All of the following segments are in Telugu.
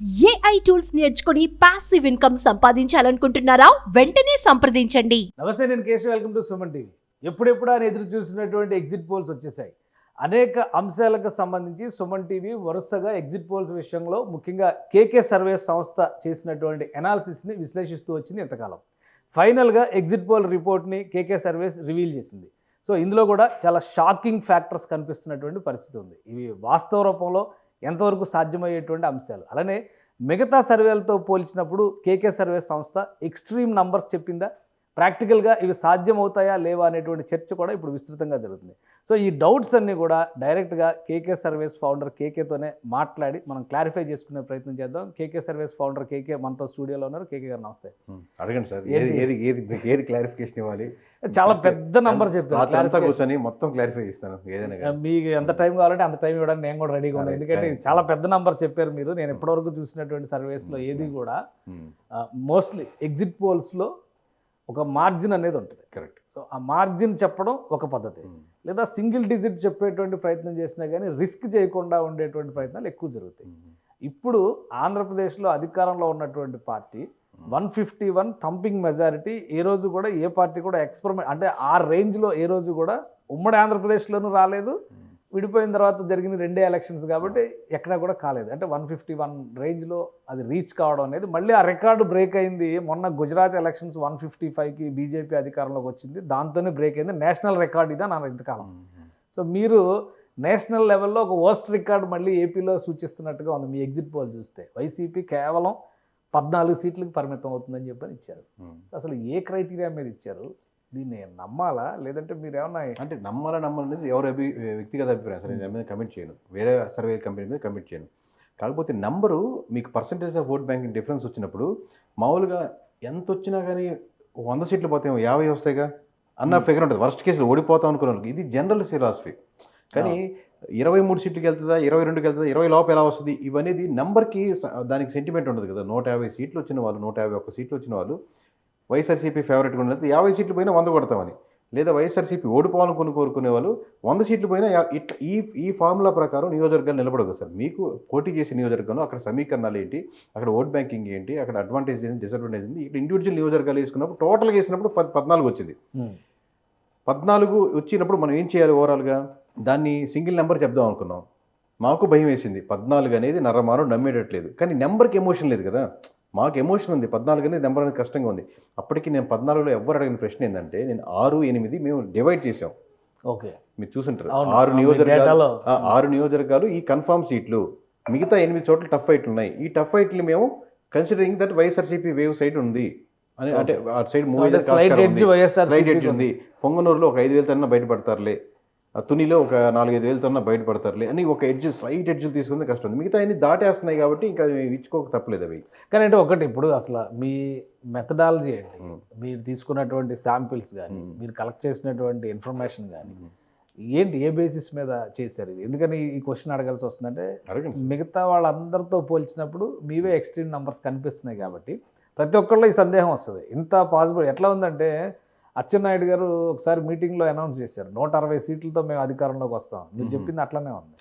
ఏఐ టూల్స్ నేర్చుకుని పాసివ్ ఇన్కమ్ సంపాదించాలనుకుంటున్నారా? వెంటనే సంప్రదించండి. నమస్తే, నేను Keshav. Welcome to Suman TV. ఎప్పుడెప్పుడు అని ఎదురు చూసినటువంటి ఎగ్జిట్ పోల్స్ వచ్చేసాయి. అనేక అంశాలకు సంబంధించి సుమన్ టీవీ వరుసగా ఎగ్జిట్ పోల్స్ విషయంలో ముఖ్యంగా కేకే సర్వేస్ సంస్థ చేసినటువంటి ఎనాలిసిస్ని విశ్లేషిస్తూ వచ్చింది ఇంతకాలం. ఫైనల్గా ఎగ్జిట్ పోల్ రిపోర్ట్ని కేకే సర్వేస్ రివీల్ చేసింది. సో ఇందులో కూడా చాలా షాకింగ్ ఫ్యాక్టర్స్ కనిపిస్తున్నటువంటి పరిస్థితి ఉంది. ఇవి వాస్తవ రూపంలో ఎంతవరకు సాధ్యమయ్యేటువంటి అంశాలు. అలానే మిగతా సర్వేలతో పోల్చినప్పుడు కేకే సర్వే సంస్థ ఎక్స్ట్రీమ్ నంబర్స్ చెప్పిందా, ప్రాక్టికల్గా ఇవి సాధ్యమవుతాయా లేవా అనేటువంటి చర్చ కూడా ఇప్పుడు విస్తృతంగా జరుగుతుంది. సో ఈ డౌట్స్ అన్నీ కూడా డైరెక్ట్గా కేకే సర్వేస్ ఫౌండర్ కేకేతోనే మాట్లాడి మనం క్లారిఫై చేసుకునే ప్రయత్నం చేద్దాం. కేకే సర్వేస్ ఫౌండర్ కేకే మనతో స్టూడియోలో ఉన్నారు. కేకే గారు నమస్తే. అడగండి సార్. ఏది క్లారిఫికేషన్ ఇవ్వాలి? చాలా పెద్ద నంబర్ చెప్పారు. కూర్చొని మొత్తం క్లారిఫై చేస్తాను. ఏదైనా మీకు ఎంత టైం కావాలంటే అంత టైం ఇవ్వడానికి నేను కూడా రెడీగా ఉన్నాను. ఎందుకంటే చాలా పెద్ద నంబర్ చెప్పారు మీరు. నేను ఎప్పటివరకు చూసినటువంటి సర్వేస్లో ఏది కూడా మోస్ట్లీ ఎగ్జిట్ పోల్స్లో ఒక మార్జిన్ అనేది ఉంటుంది. కరెక్ట్. సో ఆ మార్జిన్ చెప్పడం ఒక పద్ధతి, లేదా సింగిల్ డిజిట్ చెప్పేటువంటి ప్రయత్నం చేసినా కానీ రిస్క్ చేయకుండా ఉండేటువంటి ప్రయత్నాలు ఎక్కువ జరుగుతాయి. ఇప్పుడు ఆంధ్రప్రదేశ్లో అధికారంలో ఉన్నటువంటి పార్టీ 151 థంపింగ్ మెజారిటీ. ఏ రోజు కూడా ఏ పార్టీ కూడా ఎక్స్పెరిమెంట్ అంటే ఆ రేంజ్లో ఏ రోజు కూడా ఉమ్మడి ఆంధ్రప్రదేశ్లోనూ రాలేదు. విడిపోయిన తర్వాత జరిగిన రెండే ఎలక్షన్స్ కాబట్టి ఎక్కడా కూడా కాలేదు. అంటే 151 రేంజ్లో అది రీచ్ కావడం అనేది మళ్ళీ ఆ రికార్డు బ్రేక్ అయింది. మొన్న గుజరాత్ ఎలక్షన్స్ 155కి బీజేపీ అధికారంలోకి వచ్చింది. దాంతోనే బ్రేక్ అయింది. నేషనల్ రికార్డ్ ఇదా నా ఇంతకాలం. సో మీరు నేషనల్ లెవెల్లో ఒక వర్స్ట్ రికార్డు మళ్ళీ ఏపీలో సూచిస్తున్నట్టుగా ఉంది. మీ ఎగ్జిట్ పోల్ చూస్తే వైసీపీ కేవలం 14 సీట్లకు పరిమితం అవుతుందని చెప్పని ఇచ్చారు. అసలు ఏ క్రైటీరియా మీద ఇచ్చారు? దీన్ని నమ్మాలా, లేదంటే మీరు ఏమన్నా అంటే నమ్మాలనేది ఎవరి వ్యక్తిగత అభిప్రాయం. సరే, నేను మీద కమిట్ చేయను, వేరే సర్వే కంపెనీ మీద కమిట్ చేయను. కాకపోతే నంబరు మీకు percentage of vote banking difference వచ్చినప్పుడు మామూలుగా ఎంత వచ్చినా కానీ 100 సీట్లు పోతాయేమో 50 వస్తాయిగా అన్న ఫిగర్ ఉంటుంది. వర్స్ట్ కేసులో ఓడిపోతాం అనుకున్నాను. ఇది జనరల్ ఫిలాసఫీ. కానీ 23 సీట్లకి వెళ్తుందా, 22కి వెళ్తుందా, 20 లోపు ఎలా వస్తుంది, ఇవనేది నెంబర్కి దానికి సెంటిమెంట్ ఉండదు కదా. 150 సీట్లు వచ్చిన వాళ్ళు, 151 సీట్లు వచ్చిన వాళ్ళు వైఎస్ఆర్సీపీ ఫేవరెట్గా ఉండదు. 50 సీట్లు పోయినా 100 కొడతామని, లేదా వైఎస్ఆర్సీపీ ఓడిపోవాలని కోరుకునే వాళ్ళు 100 సీట్లు పోయినా ఇట్లా ఈ ఫార్ములా ప్రకారం నియోజకవర్గాలు నిలబడదు సార్. మీకు పోటీ చేసే నియోజకవర్గంలో అక్కడ సమీకరణాలు ఏంటి, అక్కడ ఓట్ బ్యాంకింగ్ ఏంటి, అక్కడ అడ్వాంటేజ్ ఏంటి, డిసడ్వాంటేజ్ ఏంటి, ఇక్కడ ఇండివిజువల్ నియోజకవర్గాలు వేసుకున్నప్పుడు టోటల్గా వేసినప్పుడు 14 వచ్చింది. 14 వచ్చినప్పుడు మనం ఏం చేయాలి? ఓవరాల్గా దాన్ని సింగిల్ నెంబర్ చెప్దాం అనుకున్నాం. మాకు భయం వేసింది. 14 అనేది నరమానం నమ్మేటట్లేదు. కానీ నెంబర్కి ఎమోషన్ లేదు కదా. మాకు ఎమోషన్ ఉంది. 14 అనేది నెంబర్ అనేది కష్టంగా ఉంది. అప్పటికి నేను 14లో ఎవరు అడిగిన ప్రశ్న ఏంటంటే, నేను 6, 8 మేము డివైడ్ చేసాం. ఓకే, మీరు చూసుంటారు. 6 నియోజకవర్గాలు ఈ కన్ఫామ్ సీట్లు, మిగతా 8 చోట్ల టఫ్ ఫైట్లు ఉన్నాయి. ఈ టఫ్ ఫైట్లు మేము considering that YSRCP wave side ఉంది అని, అంటే అటు సైడ్ స్లైడ్ ఎడ్జ్ ఉంది. పొంగనూరులో ఒక 5,000 తన్నా బయటపడతారులే, తునిలో ఒక 4-5 తన్నా బయటపడతారులే అని ఒక స్లైట్ ఎడ్జ్ తీసుకుంది కష్టం. మిగతా అన్ని దాటేస్తున్నాయి కాబట్టి ఇంకా ఇచ్చుకోక తప్పలేదు అవి. కానీ అంటే ఒకటి, ఇప్పుడు అసలు మీ మెథడాలజీ ఏంటి? మీరు తీసుకున్నటువంటి శాంపిల్స్ కానీ, మీరు కలెక్ట్ చేసినటువంటి ఇన్ఫర్మేషన్ కానీ ఏంటి? ఏ బేసిస్ మీద చేశారు ఇది? ఎందుకని ఈ క్వశ్చన్ అడగాల్సి వస్తుందంటే, మిగతా వాళ్ళందరితో పోల్చినప్పుడు మీవే ఎక్స్ట్రీమ్ నెంబర్స్ కనిపిస్తున్నాయి కాబట్టి ప్రతి ఒక్కళ్ళు ఈ సందేహం వస్తుంది. ఇంత పాసిబుల్ ఎట్లా ఉందంటే, అచ్చెన్నాయుడు గారు ఒకసారి మీటింగ్లో అనౌన్స్ చేశారు 160 సీట్లతో మేము అధికారంలోకి వస్తాం. మీరు చెప్పింది అట్లనే ఉంది.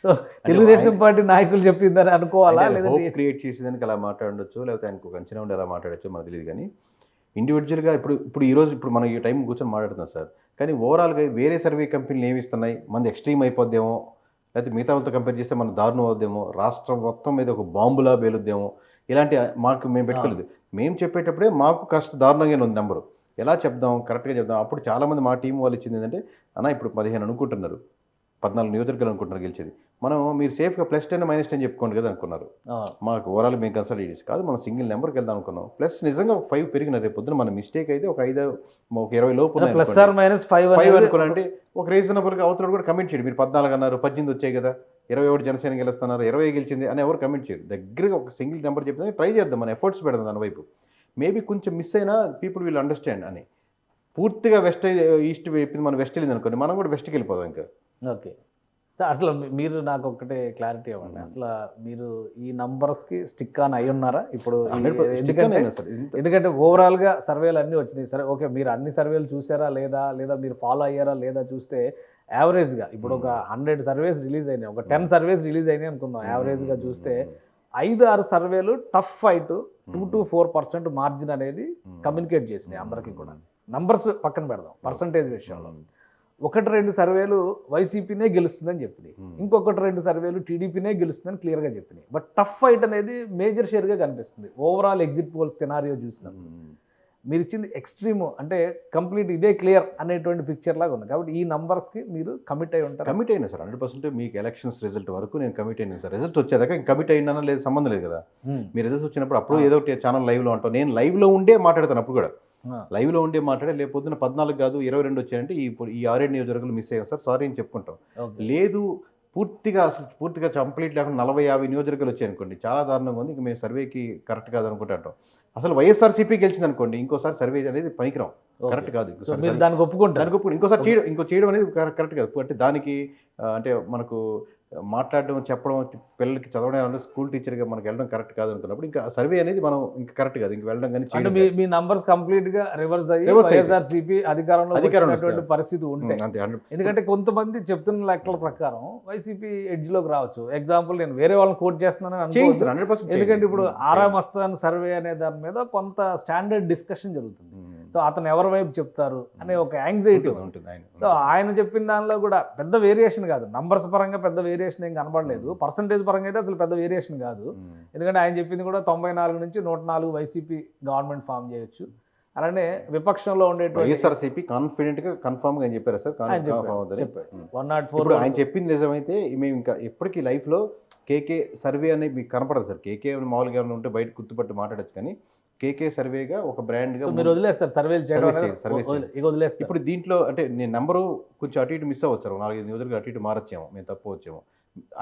సో తెలుగుదేశం పార్టీ నాయకులు చెప్పిందని అనుకోవాలా, లేదంటే క్రియేట్ చేసేదానికి అలా మాట్లాడచ్చు, లేకపోతే ఆయనకు ఒక అంచనా ఉండి అలా మాట్లాడచ్చు, మనకు తెలియదు. కానీ ఇండివిజువల్గా ఇప్పుడు మనం ఈ టైం కూర్చొని మాట్లాడుతున్నాం సార్. కానీ ఓవరాల్గా వేరే సర్వే కంపెనీలు ఏమి ఇస్తున్నాయి, మనది ఎక్స్ట్రీమ్ అయిపోద్దేమో, లేకపోతే మిగతా వాళ్ళతో కంపేర్ చేస్తే మన దారుణం అవుద్దేమో, రాష్ట్రం మొత్తం మీద ఒక బాంబులా పేలుద్దేమో, ఇలాంటి మాకు మేము పెట్టుకోలేదు. మేము చెప్పేటప్పుడే మాకు కాస్త దారుణంగానే ఉంది నెంబరు. ఎలా చెప్దాం, కరెక్ట్గా చెప్దాం. అప్పుడు చాలామంది మా టీం వాళ్ళు ఇచ్చింది ఏంటంటే, అన్న ఇప్పుడు 15 అనుకుంటున్నారు, 14 నియోజకవర్గాలు అనుకుంటున్నారు గెలిచేది, మనం మీరు సేఫ్గా +10 -10 చెప్పుకోండి కదా అనుకున్నారు. మాకు ఓవరాల్ మేము కన్సల్ట్ చేసి కాదు, మనం సింగిల్ నెంబర్కి వెళ్దాం అనుకున్నాం. ప్లస్ నిజంగా 5 పెరిగినారు. రేపు పొద్దున మన మిస్టేక్ అయితే ఒక 20 లోపు +5 అనుకున్నాంటే ఒక రీజనబుల్గా అవుతున్నాడు కూడా కమెంట్ చేయడు. మీరు 14 అన్నారు, 18 వచ్చాయి కదా, 21 జనసేన గెలుస్తున్నారు, 20 గెలిచింది అని ఎవరు కమెంట్ చేయరు. దగ్గరగా ఒక సింగిల్ నెంబర్ చెప్తే ట్రై చేద్దాం, మన ఎఫర్ట్స్ పెడదాం దాని వైపు. మేబీ కొంచెం మిస్ అయినా పీపుల్ విల్ అండర్స్టాండ్ అని. పూర్తిగా ఈస్ట్ వైపు మనం వెస్ట్ వెళ్ళింది అనుకోండి, మనం కూడా వెస్ట్కి వెళ్ళిపోదాం ఇంకా. ఓకే సార్, అసలు మీరు నాకు ఒకటే క్లారిటీ ఇవ్వండి. అసలు మీరు ఈ నంబర్స్కి స్టిక్ ఆన్ అయి ఉన్నారా ఇప్పుడు? ఎందుకంటే ఓవరాల్గా సర్వేలు అన్నీ వచ్చినాయి. సరే, ఓకే, మీరు అన్ని సర్వేలు చూసారా లేదా మీరు ఫాలో అయ్యారా లేదా చూస్తే యావరేజ్గా ఇప్పుడు ఒక 100 సర్వేస్ రిలీజ్ అయినాయి, ఒక 10 సర్వేస్ రిలీజ్ అయినాయి అనుకుందాం. యావరేజ్గా చూస్తే 5-6 సర్వేలు టఫ్ ఫైట్ 2-4% మార్జిన్ అనేది కమ్యూనికేట్ చేసినాయి అందరికీ కూడా. నంబర్స్ పక్కన పెడదాం, పర్సంటేజ్ విషయంలో 1-2 సర్వేలు వైసీపీనే గెలుస్తుందని చెప్పింది, ఇంకొకటి 2 సర్వేలు టీడీపీనే గెలుస్తుందని క్లియర్గా చెప్పినాయి. బట్ టఫ్ ఫైట్ అనేది మేజర్ షేర్గా కనిపిస్తుంది ఓవరాల్ ఎగ్జిట్ పోల్ సినారియో చూసినప్పుడు. మీరు ఇచ్చింది ఎక్స్ట్రీమ్ అంటే కంప్లీట్ ఇదే క్లియర్ అనేటువంటి పిక్చర్ లాగా ఉంది. కాబట్టి ఈ నంబర్స్కి మీరు కమిట్ అయి ఉంటారు. కమిట్ అయినా సార్ 100%. మీకు ఎలక్షన్స్ రిజల్ట్ వరకు నేను కమిట్ అయినా సార్. రిజల్ట్ వచ్చేదాకా కమిట్ అయినా లేదు సంబంధం లేదు కదా. మీ రిజల్ట్స్ వచ్చినప్పుడు అప్పుడు ఏదో ఒకటి ఛానల్ లైవ్లో ఉంటాం, నేను లైవ్లో ఉండే మాట్లాడతాను. అప్పుడు కూడా లైవ్లో ఉండే మాట్లాడే లేకపోతే 14 కాదు 22 వచ్చాయంటే ఈ 6 నియోజకవర్గాలు మిస్ అయ్యాం సార్, సారీ అని చెప్పుకుంటాం. లేదు పూర్తిగా కంప్లీట్ లేకుండా 40-50 నియోజకవర్గాలు వచ్చాయనుకోండి, చాలా దారుణంగా ఉంది, ఇంక మేము సర్వేకి కరెక్ట్ కాదు అనుకుంటాం. అసలు వైఎస్ఆర్సీపీ గెలిచింది అనుకోండి, ఇంకోసారి సర్వే అనేది పనికిరాం, కరెక్ట్ కాదు. దానికి ఒప్పుకుంటారు, ఇంకోసారి చేయడం అనేది కరెక్ట్ కాదు. అంటే దానికి అంటే మనకు మాట్లాడడం చెప్పడం పిల్లలకి చదవడం స్కూల్ టీచర్గా మనకి వెళ్ళడం కరెక్ట్ కాదు అనుకున్నప్పుడు ఇంకా సర్వే అనేది మనం ఇంకా కరెక్ట్ కాదు, ఇంకా వెళ్ళడం కానీ అంటే మీ నంబర్స్ కంప్లీట్ గా రివర్స్ అయ్యి వైఎస్ఆర్సీపీ అధికారంలో పరిస్థితి ఉంటే. ఎందుకంటే కొంతమంది చెప్తున్న లెక్కల ప్రకారం వైసీపీ ఎడ్జ్ లోకి రావచ్చు. ఎగ్జాంపుల్ నేను వేరే వాళ్ళని కోట్ చేస్తున్నాను అనుకోవచ్చు, ఎందుకంటే ఇప్పుడు ఆరామ్ అస్తాన్ సర్వే అనే దాని మీద కొంత స్టాండర్డ్ డిస్కషన్ జరుగుతుంది. సో అతను ఎవరి వైపు చెప్తారు అనే ఒక యాంగ్జైటీ ఉంటుంది. సో ఆయన చెప్పిన దానిలో కూడా పెద్ద వేరియేషన్ కాదు, నంబర్స్ పరంగా పెద్ద వేరియేషన్ ఏం కనబడలేదు, పర్సంటేజ్ పరంగా అయితే అసలు పెద్ద వేరియేషన్ కాదు. ఎందుకంటే ఆయన చెప్పింది కూడా 94 నుంచి 104 వైసీపీ గవర్నమెంట్ ఫామ్ చేయొచ్చు. అలానే విపక్షంలో ఉండేటువంటి వైఎస్ఆర్సీపీ కాన్ఫిడెంట్ గా కన్ఫర్మ్ గా చెప్పారు సార్. 104 ఆయన చెప్పింది నిజమైతే మేము ఇంకా ఎప్పటికీ లైఫ్ లో కేకే సర్వే అనేది మీకు కనపడదు సార్. కేకే మామూలుగా ఏమైనా ఉంటే బయట గుర్తుపట్టి మాట్లాడచ్చు, కానీ కేకే సర్వేగా ఒక బ్రాండ్ గా మీరు వదిలేస్తారు సర్వేలు చేయడం. ఇప్పుడు దీంట్లో అంటే నేను నెంబరు కొంచెం అటు ఇటు మిస్ అవ్వచ్చు, 4-5 నియోజకవర్గాలు అటు ఇటు మారచ్చేమో, మేము తప్పు వచ్చేమో.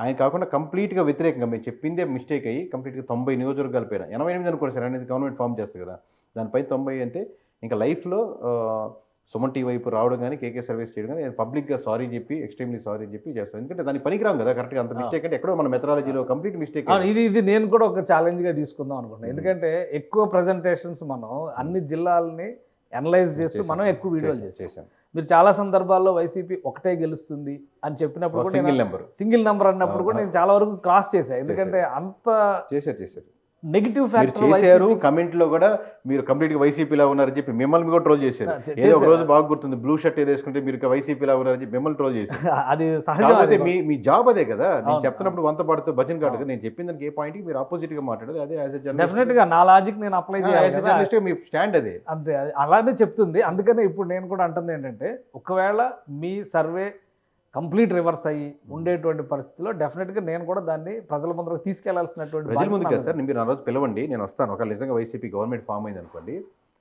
ఆయన కాకుండా కంప్లీట్గా వ్యతిరేకంగా మేము చెప్పిందే మిస్టేక్ అయ్యి కంప్లీట్గా 90 నియోజకవర్గాల పైన 88 అనుకోండి సార్, అనేది గవర్నమెంట్ ఫామ్ చేస్తుంది కదా, దానిపై 90 అంటే ఇంకా లైఫ్లో సుమన్ టీ వైపు రావడం కానీ కేకే సర్వీస్ చేయడం కానీ నేను పబ్లిక్గా సారీ చెప్పి ఎక్స్ట్రీమ్లీ సారీ చెప్పి చేస్తాను. ఎందుకంటే దాని పనికిరాం కదా కరెక్ట్గా, అంత మిస్టేక్ అంటే ఎక్కడో మన మెథడాలజీలో కంప్లీట్ మిస్టేక్. ఇది నేను కూడా ఒక ఛాలెంజ్గా తీసుకుందాం అనుకుంటున్నాను. ఎందుకంటే ఎక్కువ ప్రజెంటేషన్స్ మనం అన్ని జిల్లాలని అనలైజ్ చేస్తూ మనం ఎక్కువ వీడియోలు చేసేసాం. మీరు చాలా సందర్భాల్లో వైసీపీ ఒకటే గెలుస్తుంది అని చెప్పినప్పుడు సింగిల్ నెంబర్ అన్నప్పుడు కూడా నేను చాలా వరకు క్రాస్ చేశాను. ఎందుకంటే అంత చేశారు నెగిటివ్ ఫ్యాక్టర్ చేశారు. కమెంట్ లో కూడా మీరు కంప్లీట్ గా వైసీపీలా ఉన్నారని చెప్పి మిమ్మల్ని కూడా ట్రోల్ చేశారు. ఏదో ఒక రోజు బాగా గుర్తుంది, బ్లూ షర్ట్ ఏదో వేసుకుంటే మీరు వైసీపీలా ఉన్నారని చెప్పి మిమ్మల్ని ట్రోల్ చేశారు. అది సహజం, మీ జాబ్ అదే కదా. నేను చెప్తున్నప్పుడు వంత పడుతూ భజన్ కాదు, నేను చెప్పిన దానికి ఏ పాయింట్ కి మీరు ఆపోజిట్ గా మాట్లాడారు. అదే యాజ్ ఎ జర్నలిస్ట్ డెఫినెట్ గా నా లాజిక్ నేను అప్లై చేయాలి, మీ స్టాండ్ అదే అంతే, అలానే చెప్తుంది. అందుకనే ఇప్పుడు నేను కూడా అంటుంది ఏంటంటే ఒకవేళ మీ సర్వే కంప్లీట్ రివర్స్ అయ్యి ఉండేటువంటి పరిస్థితిలో డెఫినెట్గా నేను కూడా దాన్ని ప్రజల ముందుకు తీసుకెళ్లాల్సినటువంటి ప్రజల ముందుకు సార్. మీరు ఆ రోజు పిలవండి, నేను వస్తాను. ఒక నిజంగా వైసీపీ గవర్నమెంట్ ఫామ్ అయింది అనుకోండి,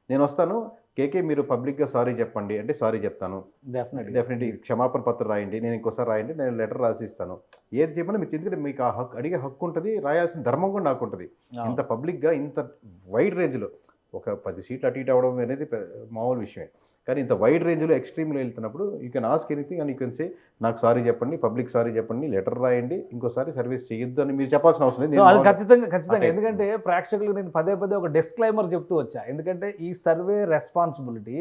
నేను వస్తాను. కేకే మీరు పబ్లిక్గా సారీ చెప్పండి అంటే సారీ చెప్తాను, డెఫినెట్లీ క్షమాపణ పత్రం రాయండి, నేను ఇంకోసారి రాయండి, నేను లెటర్ రాసిస్తాను, ఏది చెప్పినా మీకు ఎందుకంటే మీకు ఆ హక్కు అడిగే హక్కు ఉంటుంది, రాయాల్సిన ధర్మం కూడా నాకు ఉంటుంది. ఇంత పబ్లిక్గా ఇంత వైడ్ రేంజ్లో ఒక 10 సీట్లు అటు ఇటు అవడం అనేది మామూలు విషయమే, కానీ ఇంత వైడ్ రేంజ్లో ఎక్స్ట్రీమ్లో వెళ్తున్నప్పుడు you can ask anything and you can say నాకు సారీ చెప్పండి, పబ్లిక్ సారీ చెప్పండి, లెటర్ రాయండి, ఇంకోసారి సర్వీస్ చేయొద్దు అని మీరు చెప్పాల్సిన అవసరం లేదు. అది ఖచ్చితంగా ఎందుకంటే ప్రేక్షకులకు నేను పదే ఒక డిస్క్లైమర్ చెప్తూ వచ్చా. ఎందుకంటే ఈ సర్వే రెస్పాన్సిబిలిటీ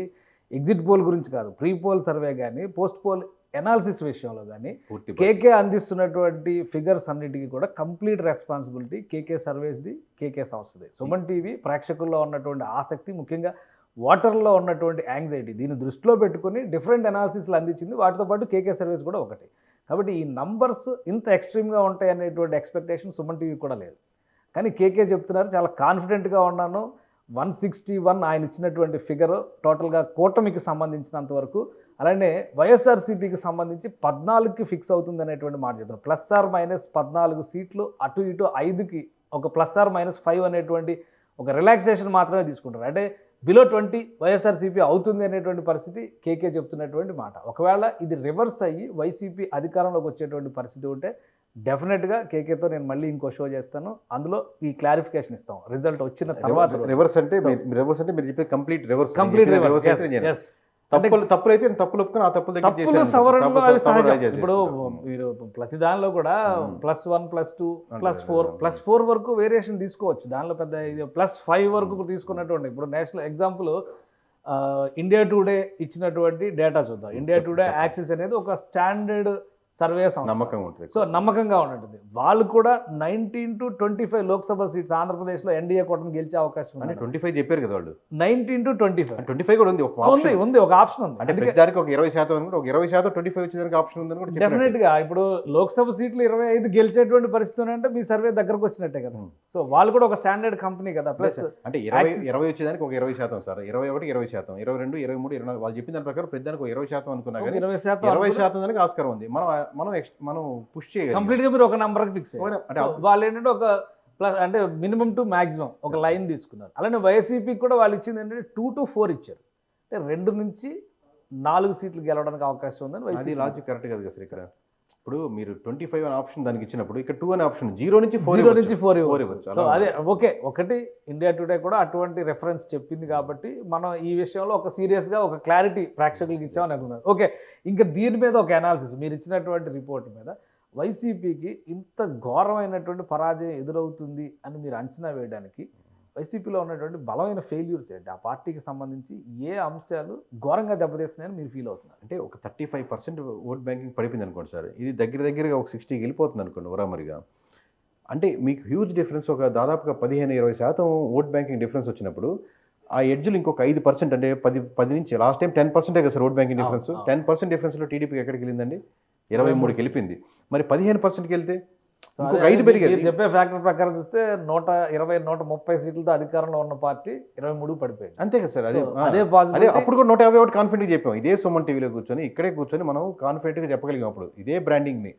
ఎగ్జిట్ పోల్ గురించి కాదు, ప్రీ పోల్ సర్వే కానీ పోస్ట్ పోల్ ఎనాలిసిస్ విషయంలో కానీ కేకే అందిస్తున్నటువంటి ఫిగర్స్ అన్నిటికీ కూడా కంప్లీట్ రెస్పాన్సిబిలిటీ కేకే సర్వేస్ది, కేకే సంస్థది. సుమన్ టీవీ ప్రేక్షకుల్లో ఉన్నటువంటి ఆసక్తి, ముఖ్యంగా వాటర్లో ఉన్నటువంటి యాంగ్జైటీ, దీన్ని దృష్టిలో పెట్టుకుని డిఫరెంట్ అనాలిసిస్లు అందించింది. వాటితో పాటు కేకే సర్వీస్ కూడా ఒకటి. కాబట్టి ఈ నంబర్స్ ఇంత ఎక్స్ట్రీమ్గా ఉంటాయి అనేటువంటి ఎక్స్పెక్టేషన్ సుమన్ టీవీ కూడా లేదు. కానీ కేకే చెప్తున్నారు చాలా కాన్ఫిడెంట్గా ఉన్నాను. 161 ఆయన ఇచ్చినటువంటి ఫిగర్ టోటల్గా కూటమికి సంబంధించినంత వరకు, అలానే వైఎస్ఆర్సీపీకి సంబంధించి 14కి ఫిక్స్ అవుతుంది అనేటువంటి మాట చెప్తున్నారు. +/- 14 సీట్లు, అటు ఇటు 5కి ఒక +/- 5 అనేటువంటి ఒక రిలాక్సేషన్ మాత్రమే తీసుకుంటారు. అంటే బిలో 20 వైఎస్ఆర్సీపీ అవుతుంది అనేటువంటి పరిస్థితి కేకే చెప్తున్నటువంటి మాట. ఒకవేళ ఇది రివర్స్ అయ్యి వైసీపీ అధికారంలోకి వచ్చేటువంటి పరిస్థితి ఉంటే డెఫినెట్గా కేకేతో నేను మళ్ళీ ఇంకో షో చేస్తాను, అందులో ఈ క్లారిఫికేషన్ ఇస్తాం రిజల్ట్ వచ్చిన తర్వాత. రివర్స్ అంటే మీరు చెప్పేది కంప్లీట్ రివర్స్. తప్పులు అయితే తప్పులు ఒప్పుకొని ఆ తప్పులు సవరణలు అవి సహజం. ఇప్పుడు మీరు ప్రతి దానిలో కూడా +1 +2 +4 వరకు వేరియేషన్ తీసుకోవచ్చు. దానిలో పెద్ద ఇది +5 వరకు తీసుకున్నటువంటి ఇప్పుడు నేషనల్ ఎగ్జాంపుల్ ఇండియా టుడే ఇచ్చినటువంటి డేటా చూద్దాం. ఇండియా టుడే యాక్సిస్ అనేది ఒక స్టాండర్డ్ సర్వే నమ్మకం ఉంటుంది. సో నమ్మకంగా ఉంటుంది. వాళ్ళు కూడా 19 to 25 లోక్సభ సీట్స్ ఆంధ్రప్రదేశ్లో ఎన్డీఏ కూటమి గెలిచే అవకాశం అంటే ఉంది. 25 చెప్పారు కదా వాళ్ళు. 19 to 25 25 కూడా ఉంది, ఒక ఉంది ఆప్షన్ ఉంది ఒక ఆప్షన్ ఉంది. అంటే ప్రతిదానికి ఒక 20% అని కూడా, ఒక 20% 25 వచ్చేదానికి ఆప్షన్ ఉందని కూడా చెప్పినట్టు. డెఫినెట్ గా ఇప్పుడు లోక్సభ సీట్లు 25 గెలిచేటువంటి పరిస్థితి అంటే మీ సర్వే దగ్గరకు వచ్చినట్టే కదా. సో వాళ్ళు కూడా ఒక స్టాండర్డ్ కంపెనీ కదా. ప్లస్ అంటే 20 వచ్చేదానికి ఒక 20% సార్, 21 20%, 22 23 24 వాళ్ళు చెప్పిన దాని ప్రకారం ప్రతిదానికి ఒక 20% అనుకున్నా కానీ 20% దానికి ఆస్కారం ఉంది. మనం పుష్ చేయగలం కంప్లీట్ గా మీరు ఒక నంబర్ ఫిక్స్ అంటే వాళ్ళు ఏంటంటే ఒక ప్లస్ అంటే మినిమం టు మాక్సిమం ఒక లైన్ తీసుకున్నారు. అలానే వైసీపీకి కూడా వాళ్ళు ఇచ్చింది ఏంటంటే 2 to 4 ఇచ్చారు. అంటే 2 నుంచి 4 సీట్లు గెలవడానికి అవకాశం ఉందని అది వైసీపీ. లాజిక్ కరెక్ట్ కదా సార్. ఇక్కడ ఇప్పుడు మీరు 25 అనే ఆప్షన్ దానికి ఇచ్చినప్పుడు ఇక్కడ 2 అనే ఆప్షన్ 0 నుంచి 4 ఇవ్వచ్చు. సో అదే ఓకే. ఒకటి ఇండియా టుడే కూడా అటువంటి రెఫరెన్స్ చెప్పింది కాబట్టి మనం ఈ విషయంలో ఒక సీరియస్ గా ఒక క్లారిటీ ప్రేక్షకులకు ఇచ్చామని అనుకున్నాను. ఓకే, ఇంకా దీని మీద ఒక అనాలిసిస్ మీరు ఇచ్చినటువంటి రిపోర్ట్ మీద వైసీపీకి ఇంత ఘోరమైనటువంటి పరాజయం ఎదురవుతుంది అని మీరు అంచనా వేయడానికి వైసీపీలో ఉన్నటువంటి బలమైన ఫెయిల్యూర్స్ ఏంటి? ఆ పార్టీకి సంబంధించి ఏ అంశాలు ఘోరంగా దెబ్బతీస్తున్నాయని మీరు ఫీల్ అవుతున్నారు? అంటే ఒక 35% ఓట్ బ్యాంకింగ్ పడిపోయింది అనుకోండి సార్, ఇది దగ్గరగా ఒక 60 వెళ్ళిపోతుంది అనుకోండి ఉరామరిగా. అంటే మీకు హ్యూజ్ డిఫరెన్స్, ఒక దాదాపుగా 15-20% ఓట్ బ్యాంకింగ్ డిఫరెన్స్ వచ్చినప్పుడు ఆ ఎడ్జ్లు ఇంకొక 5% అంటే 10 నుంచి లాస్ట్ టైం 10% కదా సార్ ఓట్ బ్యాంకింగ్ డిఫరెన్స్. 10% డిఫరెన్స్లో టీడీపీకి ఎక్కడికి వెళ్ళిందండి? 23కి వెళ్ళింది. మరి 15%కి వెళ్తే ఇంకొక 5 పెరిగారు. మీరు చెప్పే ఫ్యాక్టర్ ప్రకారం చూస్తే 120-130 సీట్లతో అధికారంలో ఉన్న పార్టీ 23 పడిపోయింది. అంతే కదా సార్. అదే అదే అదే అప్పుడు కూడా 151 కాన్ఫిడెంట్గా చెప్పాం. ఇదే సుమన్ టీవీలో కూర్చొని ఇక్కడే కూర్చొని మనం కాన్ఫిడెంట్గా చెప్పగలిగాం అప్పుడు ఇదే బ్రాండింగ్ని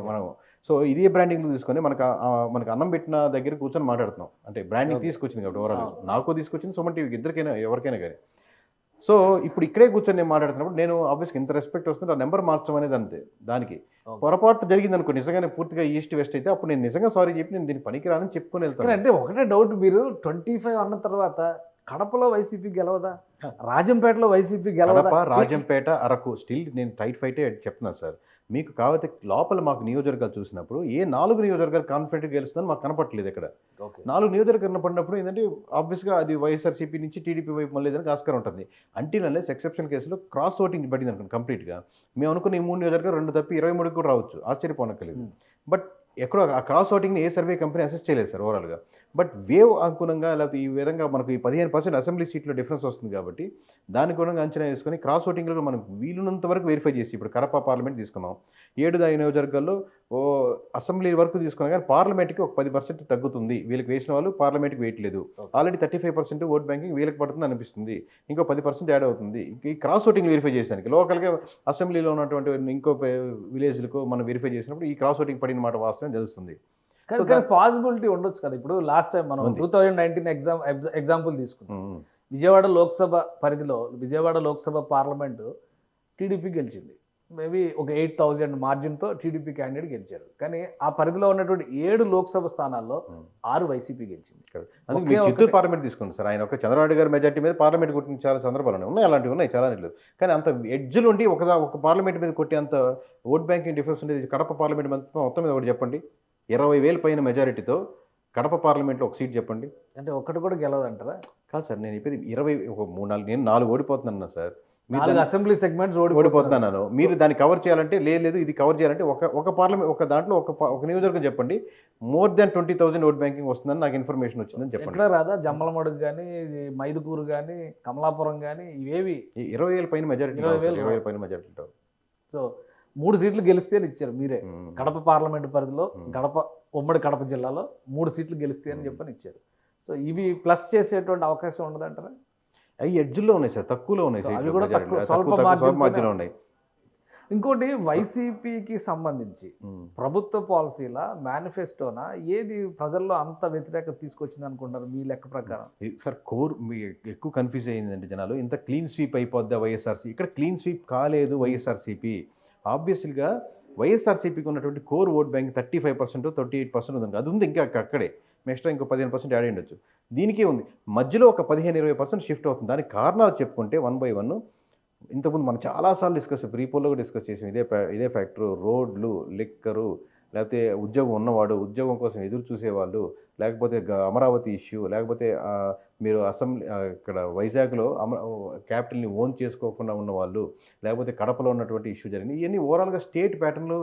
మనం. సో ఇదే బ్రాండింగ్ తీసుకొని మనకు అన్నం పెట్టిన దగ్గర కూర్చొని మాట్లాడుతున్నాం. అంటే బ్రాండింగ్ తీసుకొచ్చింది కాబట్టి ఓవరాల్ నాకు తీసుకొచ్చింది, సుమన్ టీవీకి, ఇద్దరికైనా ఎవరికైనా కానీ. సో ఇప్పుడు ఇక్కడే కూర్చొని నేను మాట్లాడుతున్నప్పుడు నేను ఆబ్వియస్గా ఇంత రెస్పెక్ట్ వస్తుంది, ఆ నెంబర్ మార్చడం అనేది అంతే. దానికి పొరపాటు జరిగింది అనుకో, నిజంగానే పూర్తిగా ఈస్ట్ వెస్ట్ అయితే అప్పుడు నేను నిజంగా సారీ చెప్పి నేను దీనికి పనికిరానని చెప్పుకొని వెళ్తాను. అంటే ఒకటే డౌట్, మీరు 25 అన్న తర్వాత కడపలో వైసీపీ గెలవదా? రాజంపేటలో వైసీపీ గెలవదా? కడప, రాజంపేట, అరకు స్టిల్ నేను టైట్ ఫైటే చెప్తున్నాను సార్. మీకు కాకపోతే లోపల మాకు నియోజకవర్గాలు చూసినప్పుడు ఏ 4 నియోజకవర్గాలు కాన్ఫిడెంట్గా గెలుస్తుందని మాకు కనపట్లేదు. ఇక్కడ 4 నియోజకవర్గాలు కనపడినప్పుడు ఏంటంటే ఆబ్వియస్గా అది వైఎస్ఆర్సీపీ నుంచి టీడీపీ వైపు మళ్ళీ ఏదైనా ఆస్కారం ఉంటుంది. అంటిల్ అన్లెస్ ఎక్సెప్షన్ కేసులో క్రాస్ ఓటింగ్ పడింది అనుకోండి కంప్లీట్గా, మేము అనుకున్న ఈ 3 నియోజకవర్గాలు 2 తప్పి 23కి కూడా రావచ్చు, ఆశ్చర్యపోనక్కర్లేదు. బట్ ఎక్కడో ఆ క్రాస్ ఓటింగ్ని ఏ సర్వే కంపెనీ అసెస్ చేయలేదు సార్ ఓవరాల్గా. బట్ వేవ్ అనుగుణంగా లేకపోతే ఈ విధంగా మనకు ఈ 15% అసెంబ్లీ సీట్లో డిఫరెన్స్ వస్తుంది కాబట్టి దానికి కూడా అంచనా వేసుకొని క్రాస్ ఓటింగ్లో మనకు వీలున్నంత వరకు వెరిఫై చేసి, ఇప్పుడు కడప పార్లమెంట్ తీసుకున్నాం, 7 నియోజకవర్గాల్లో అసెంబ్లీ వరకు తీసుకున్నాం కానీ పార్లమెంట్కి ఒక 10% తగ్గుతుంది, వీళ్ళకి వేసిన వాళ్ళు పార్లమెంట్కి వేయట్లేదు. ఆల్రెడీ 35% ఓట్ బ్యాంకింగ్ వీళ్ళకి పడుతుంది అనిపిస్తుంది, ఇంకో 10% యాడ్ అవుతుంది. ఈ క్రాస్ ఓటింగ్ వెరిఫై చేసానికి లోకల్గా అసెంబ్లీలో ఉన్నటువంటి ఇంకో విలేజ్లకు మనం వెరిఫై చేసినప్పుడు ఈ క్రాస్ ఓటింగ్ పడిన మాట వాస్తవం తెలుస్తుంది. కానీ పాసిబిలిటీ ఉండొచ్చు కదా. ఇప్పుడు లాస్ట్ టైం మనం 2019 ఎగ్జాంపుల్ తీసుకున్నాం. విజయవాడ లోక్సభ పరిధిలో విజయవాడ లోక్సభ పార్లమెంటు టీడీపీ గెలిచింది. మేబీ ఒక 8,000 మార్జిన్తో టీడీపీ క్యాండిడేట్ గెలిచారు. కానీ ఆ పరిధిలో ఉన్నటువంటి 7 లోక్సభ స్థానాల్లో 6 వైసీపీ గెలిచింది. అందుకే చిత్తూరు పార్లమెంట్ తీసుకుంది సార్. ఆయన ఒక చంద్రబాబు గారి మెజార్టీ మీద పార్లమెంట్ కొట్టిన చాలా సందర్భాలు ఉన్నాయి, అలాంటివి ఉన్నాయి చాలా నీళ్ళు. కానీ అంత ఎడ్జ్లు ఉండి ఒక పార్లమెంట్ మీద కొట్టి అంత ఓట్ బ్యాంకింగ్ డిఫరెన్స్ ఉండేది కడప పార్లమెంట్ మొత్తం మీద ఒకటి చెప్పండి. 20,000 పైన మెజారిటీతో కడప పార్లమెంట్లో ఒక సీట్ చెప్పండి. అంటే ఒక్కటి కూడా గెలవదంటారా? కాదు సార్, నేను చెప్పేది 3-4 నేను 4 ఓడిపోతున్నాను సార్. 4 అసెంబ్లీ సెగ్మెంట్స్ ఓడిపోతున్నాను. మీరు దాన్ని కవర్ చేయాలంటే లేదు ఇది కవర్ చేయాలంటే ఒక పార్లమెంట్ ఒక దాంట్లో ఒక నియోజకవర్గం చెప్పండి మోర్ దాన్ 20,000 ఓట్ బ్యాంకింగ్ వస్తుందని నాకు ఇన్ఫర్మేషన్ వచ్చిందని చెప్పండి. ఎక్కడ రాదా? జమ్మలమడుగు కానీ, మైదుకూరు కానీ, కమలాపురం కానీ ఇవేవి 20,000 పైన మెజారిటీ. 20,000 పైన మెజారిటీ. సో 3 సీట్లు గెలిస్తే అని ఇచ్చారు మీరే. కడప పార్లమెంట్ పరిధిలో ఉమ్మడి కడప జిల్లాలో 3 సీట్లు గెలిస్తే అని చెప్పని ఇచ్చారు. సో ఇవి ప్లస్ చేసేటువంటి అవకాశం ఉండదంటారా? అవి ఎడ్జ్లో ఉన్నాయి సార్, తక్కువలో ఉన్నాయి, అవి కూడా స్వల్ప మార్జిన్లో ఉన్నాయి. ఇంకోటి వైసీపీకి సంబంధించి ప్రభుత్వ పాలసీల మేనిఫెస్టోనా ఏది ప్రజల్లో అంత వ్యతిరేకత తీసుకొచ్చింది అనుకుంటారు మీ లెక్క ప్రకారం? సార్ ఎక్కువ కన్ఫ్యూజ్ అయ్యిందండి జనాలు. ఇంత క్లీన్ స్వీప్ అయిపోద్దా వైఎస్ఆర్సీ? ఇక్కడ క్లీన్ స్వీప్ కాలేదు వైఎస్ఆర్సీపీ. ఆబ్వియస్లీగా వైఎస్ఆర్సీపీకి ఉన్నటువంటి కోర్ ఓట్ బ్యాంక్ 35% 38% ఉంది, అది ఉంది ఇంకా అక్కడే. నెక్స్ట్ ఇంకో 15% యాడ్ అయ్యొచ్చు. దీనికే ఉంది మధ్యలో ఒక 15-20% షిఫ్ట్ అవుతుంది. దానికి కారణాలు చెప్పుకుంటే 1 by 1 ఇంతకుముందు మనం చాలాసార్లు ప్రీపోల్లో కూడా డిస్కస్ చేసాం. ఇదే ఫ్యాక్టరు, రోడ్లు, లిక్కరు, లేకపోతే ఉద్యోగం ఉన్నవాడు ఉద్యోగం కోసం ఎదురు చూసేవాళ్ళు, లేకపోతే అమరావతి ఇష్యూ, లేకపోతే మీరు అసెంబ్లీ ఇక్కడ వైజాగ్లో క్యాపిటల్ని ఓన్ చేసుకోకుండా ఉన్న వాళ్ళు, లేకపోతే కడపలో ఉన్నటువంటి ఇష్యూ జరిగింది. ఇవన్నీ ఓవరాల్గా స్టేట్ ప్యాటర్న్లో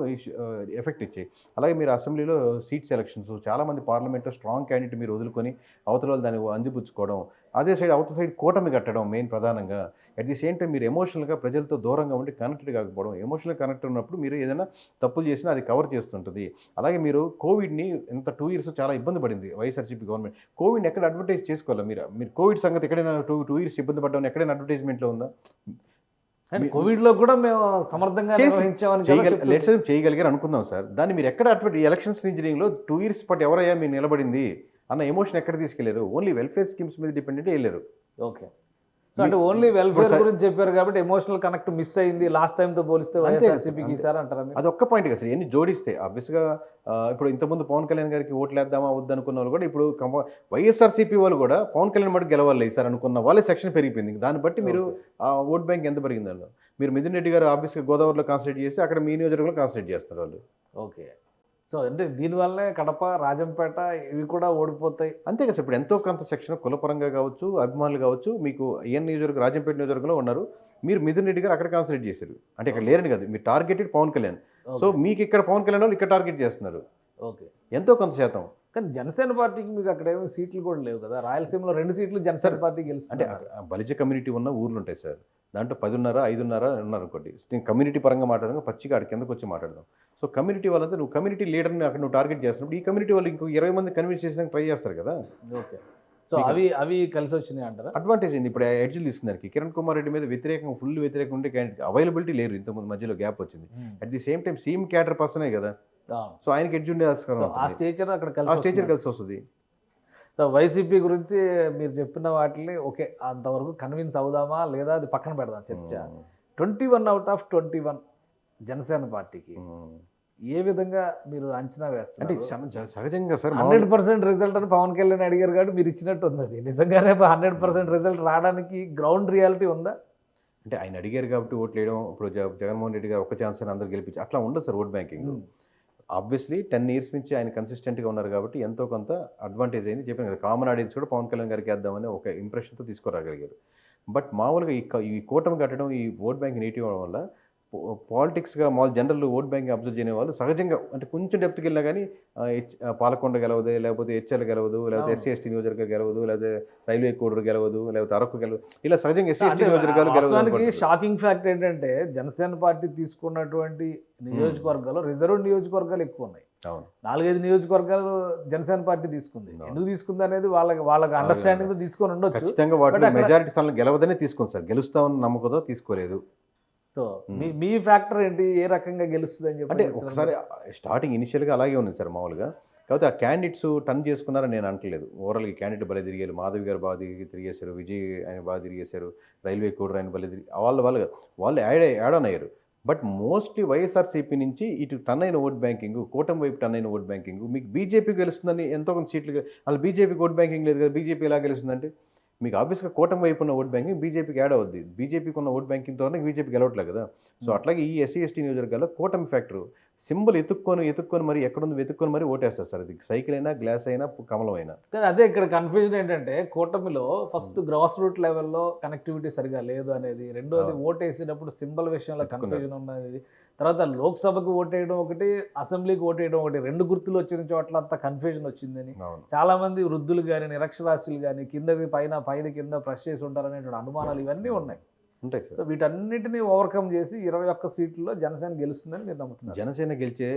ఎఫెక్ట్ ఇచ్చాయి. అలాగే మీరు అసెంబ్లీలో సీట్ సెలక్షన్స్, చాలామంది పార్లమెంట్లో స్ట్రాంగ్ క్యాండిడేట్ మీరు వదులుకొని అవతల వాళ్ళు దాన్ని అందిపుచ్చుకోవడం, అదే సైడ్ అవతల సైడ్ కూటమి కట్టడం మెయిన్ ప్రధానంగా. అట్ ది సేమ్ టైం మీరు ఎమోషనల్గా ప్రజలతో దూరంగా ఉండి కనెక్టెడ్ కాకపోవడం. ఎమోషనల్ కనెక్ట్ ఉన్నప్పుడు మీరు ఏదైనా తప్పులు చేసినా అది కవర్ చేస్తుంటుంది. అలాగే మీరు కోవిడ్ని ఇంత 2 years చాలా ఇబ్బంది పడింది వైఎస్ఆర్సీపీ గవర్నమెంట్. కోవిడ్ని ఎక్కడ అడ్వర్టైజ్ చేసుకోవాలి? మీరు కోవిడ్ సంగతి ఎక్కడైనా 2 years ఇబ్బంది పడ్డామని ఎక్కడైనా అడ్వర్టైజ్మెంట్లో ఉందా? కోవిడ్ లో కూడా మేము సమర్థంగా చేయగలిగారు అనుకుందాం సార్. దాన్ని మీరు ఎక్కడ ఎలక్షన్స్ ఇంజనీరింగ్లో 2 years పాటు ఎవరయ్యా మీరు నిలబడింది అన్న ఎమోషన్ ఎక్కడ తీసుకెళ్లారు? ఓన్లీ వెల్ఫేర్ స్కీమ్స్ మీద డిపెండెంట్ వెళ్ళారు. ఓకే, సో అంటే ఓన్లీ వెల్ఫేర్ గురించి చెప్పారు కాబట్టి ఎమోషనల్ కనెక్ట్ మిస్ అయింది లాస్ట్ టైం తో పోలిస్తే వైఎస్ఆర్సీపీకి ఈసారి అంటారా? అది ఒక్క పాయింట్ కదా సార్, ఎన్ని జోడిస్తే ఆబ్వియస్గా ఇప్పుడు ఇంతకుముందు పవన్ కళ్యాణ్ గారికి ఓట్లు వేద్దామా వద్దనుకున్న వాళ్ళు కూడా ఇప్పుడు వైఎస్ఆర్సీపీ వాళ్ళు కూడా పవన్ కళ్యాణ్ మటుకు గెలవాలి ఈసారి అనుకున్న వాళ్ళే సెక్షన్ పెరిగిపోయింది. దాన్ని బట్టి మీరు ఆ ఓట్ బ్యాంక్ ఎంత పెరిగింది వాళ్ళు. మీరు మిథున్ రెడ్డి గారు ఆబ్వియస్గా గోదావరిలో కాన్సన్ట్రేట్ చేసి అక్కడ మీ నియోజకవర్గంలో కాన్సన్ట్రేట్ చేస్తారు వాళ్ళు. ఓకే, సో అంటే దీనివల్లనే కడప, రాజంపేట ఇవి కూడా ఓడిపోతాయి అంతే కదా సార్. ఇప్పుడు ఎంతో కొంత సెక్షన్ కులపరంగా కావచ్చు, అభిమానులు కావచ్చు, మీకు ఈఎన్ నియోజకవర్గం రాజంపేట నియోజకవర్గంలో ఉన్నారు. మీరు మిథున్ రెడ్డి గారు అక్కడ కాన్సన్ట్రేట్ చేశారు అంటే ఇక్కడ లేరని కాదు, మీరు టార్గెటెడ్ పవన్ కళ్యాణ్. సో మీకు ఇక్కడ పవన్ కళ్యాణ్ వాళ్ళు ఇక్కడ టార్గెట్ చేస్తున్నారు. ఓకే, ఎంతో కొంత శాతం. కానీ జనసేన పార్టీకి మీకు అక్కడ ఏమో సీట్లు కూడా లేవు కదా. రాయలసీమలో 2 seats జనసేన పార్టీ గెలుస్తుంది. అంటే బలిజ కమ్యూనిటీ ఉన్న ఊర్లు ఉంటాయి సార్, దాంట్లో 10:30, 5:30 ఉన్నారు అనుకోండి. నేను కమ్యూనిటీ పరంగా మాట్లాడదాం, పచ్చిగా అక్కడ కిందకు వచ్చి మాట్లాడదాం. సో కమ్యూనిటీ వాళ్ళంతా నువ్వు కమ్యూనిటీ లీడర్ని అక్కడ నువ్వు టార్గెట్ చేస్తున్నప్పుడు ఈ కమ్యూనిటీ వాళ్ళు ఇంకో 20 మంది కన్విన్స్ చేసేందుకు ట్రై చేస్తారు కదా. ఓకే, సో అవి కలిసి వచ్చినాయి అంటారా? అడ్వాంటేజ్ అయింది ఇప్పుడు ఎడ్జ్లు తీసుకున్నానికి. కిరణ్ కుమార్ రెడ్డి మీద వ్యతిరేకంగా ఫుల్ వ్యతిరేకంగా ఉండే క్యాండిడేట్ అవైలబిలిటీ లేరు, ఇంతకుముందు మధ్యలో గ్యాప్ వచ్చింది. At the same time CM cadre పర్సనే కదా, సో ఆయనకి ఎడ్జ్ ఉండే ఆ స్టేచర్ అక్కడ కలిసి వస్తుంది. సో వైసీపీ గురించి మీరు చెప్పిన వాటిని ఓకే అంతవరకు కన్విన్స్ అవుదామా లేదా అది పక్కన పెడదాం చర్చ. 21 out of 21 జనసేన పార్టీకి ఏ విధంగా మీరు అంచనా వేస్తారు? అంటే సహజంగా సార్ 100% రిజల్ట్ అని పవన్ కళ్యాణ్ అడిగారు కాబట్టి మీరు ఇచ్చినట్టు ఉంది. అది నిజంగానే 100% రిజల్ట్ రావడానికి గ్రౌండ్ రియాలిటీ ఉందా? అంటే ఆయన అడిగారు కాబట్టి ఓట్లు వేయడం, ఇప్పుడు జగన్మోహన్ రెడ్డి గారు ఒక ఛాన్స్ అని అందరూ గెలిపించి అట్లా ఉండదు sir vote banking. Obviously 10 years నుంచి ఆయన కన్సిస్టెంట్గా ఉన్నారు కాబట్టి ఎంతో కొంత అడ్వాంటేజ్ అయింది. చెప్పాను కదా, కామన్ ఆడియన్స్ కూడా పవన్ కళ్యాణ్ గారికి వేద్దామని ఒక ఇంప్రెషన్తో తీసుకురాగలిగారు. బట్ మామూలుగా ఈ కూటమి కట్టడం, ఈ ఓట్ బ్యాంక్ నెగిటివ్ అవడం వల్ల పాలిటిక్స్గా జనరల్ ఓట్ బ్యాంక్ అబ్జర్వ్ చేయని వాళ్ళు సహజంగా అంటే కొంచెం డెప్త్కి వెళ్ళినా కానీ పాలకొండ గెలవదు, లేకపోతే హెచ్ఎల్ గెలవదు, లేకపోతే ఎస్సీ ఎస్టీ నియోజకవర్గం గెలవదు, లేకపోతే రైల్వే కోడూరు గెలవదు, లేకపోతే అరకు గెలవదు, ఇలా సహజంగా ఎస్సీ ఎస్టీ నియోజకవర్గాలు గెలవదు. షాకింగ్ ఫ్యాక్ట్ ఏంటంటే జనసేన పార్టీ తీసుకున్నటువంటి నియోజకవర్గాలు రిజర్వ్ నియోజకవర్గాలు ఎక్కువ ఉన్నాయి. 4-5 నియోజకవర్గాలు జనసేన పార్టీ తీసుకుంది. ఎందుకు తీసుకుంది అనేది వాళ్ళకి అండర్స్టాండింగ్ తీసుకొని ఉండొచ్చు. ఖచ్చితంగా వాటి మెజారిటీ స్థానాలు గెలవదనే తీసుకుంది సార్, గెలుస్తామని నమ్మకంతో తీసుకోలేదు. సో మీ ఫ్యాక్టర్ ఏంటి, ఏ రకంగా గెలుస్తుంది అని చెప్పి? అంటే ఒకసారి స్టార్టింగ్ ఇనిషియల్గా అలాగే ఉంది సార్ మామూలుగా. కాకపోతే ఆ క్యాండిడేట్స్ టర్న్ చేసుకున్నారని నేను అంటలేదు. ఓవరాల్గా క్యాండిడేట్ భలే తిరిగారు, మాధవి గారు బాగా తిరిగేశారు, విజయ్ ఆయన బాగా తిరిగేశారు, రైల్వే కోడర్ ఆయన భలే తిరిగి వాళ్ళు యాడ్ ఆన్ అయ్యారు. బట్ మోస్ట్లీ వైఎస్ఆర్సీపీ నుంచి ఇటు టర్న్ అయిన ఓట్ బ్యాంకింగ్, కూటమి వైపు టర్న్ అయిన ఓట్ బ్యాంకింగ్, మీకు బీజేపీ గెలుస్తుందని ఎంతో కొంత సీట్లు, అసలు బీజేపీకి ఓట్ బ్యాంకింగ్ లేదు కదా, బీజేపీ ఎలా గెలుస్తుందంటే మీకు ఆబ్వియస్గా కూటమి వైపు ఉన్న ఓట్ బ్యాంకింగ్ బీజేపీకి యాడ్ అవుద్ది. బీజేపీకి ఉన్న ఓట్ బ్యాంకింగ్తో బీజేపీకి గెలవట్లేదు కదా. సో అట్లాగే ఈ ఎస్సీ ఎస్టీ నియోజకవర్గాల్లో కూటమి ఫ్యాక్టర్ సింబల్ ఎత్తుక్కొని మరి ఎక్కడుంది వెతుక్కొని మరి ఓటేస్తారు సార్. అది సైకిల్ అయినా, గ్లాస్ అయినా, కమలం అయినా. అదే ఇక్కడ కన్ఫ్యూజన్ ఏంటంటే కూటమిలో ఫస్ట్ గ్రాస్ రూట్ లెవెల్లో కనెక్టివిటీ సరిగా లేదు అనేది, రెండోది ఓట్ వేసేటప్పుడు సింబల్ విషయంలో కన్ఫ్యూజన్ ఉన్నది, తర్వాత లోక్సభకు ఓటేయడం ఒకటి, అసెంబ్లీకి ఓటేయడం ఒకటి, 2 గుర్తులు వచ్చిన చోట్ల అంత కన్ఫ్యూజన్ వచ్చిందని చాలా మంది వృద్ధులు కానీ, నిరక్షరాస్యులు కానీ కిందకి పైన కింద ప్రెస్ చేసి ఉంటారనేటువంటి అనుమానాలు ఇవన్నీ ఉన్నాయి. ఉంటాయి సార్. సో వీటన్నిటిని ఓవర్కమ్ చేసి 21 సీట్లలో జనసేన గెలుస్తుందని మీరు నమ్ముతున్నారు? జనసేన గెలిచే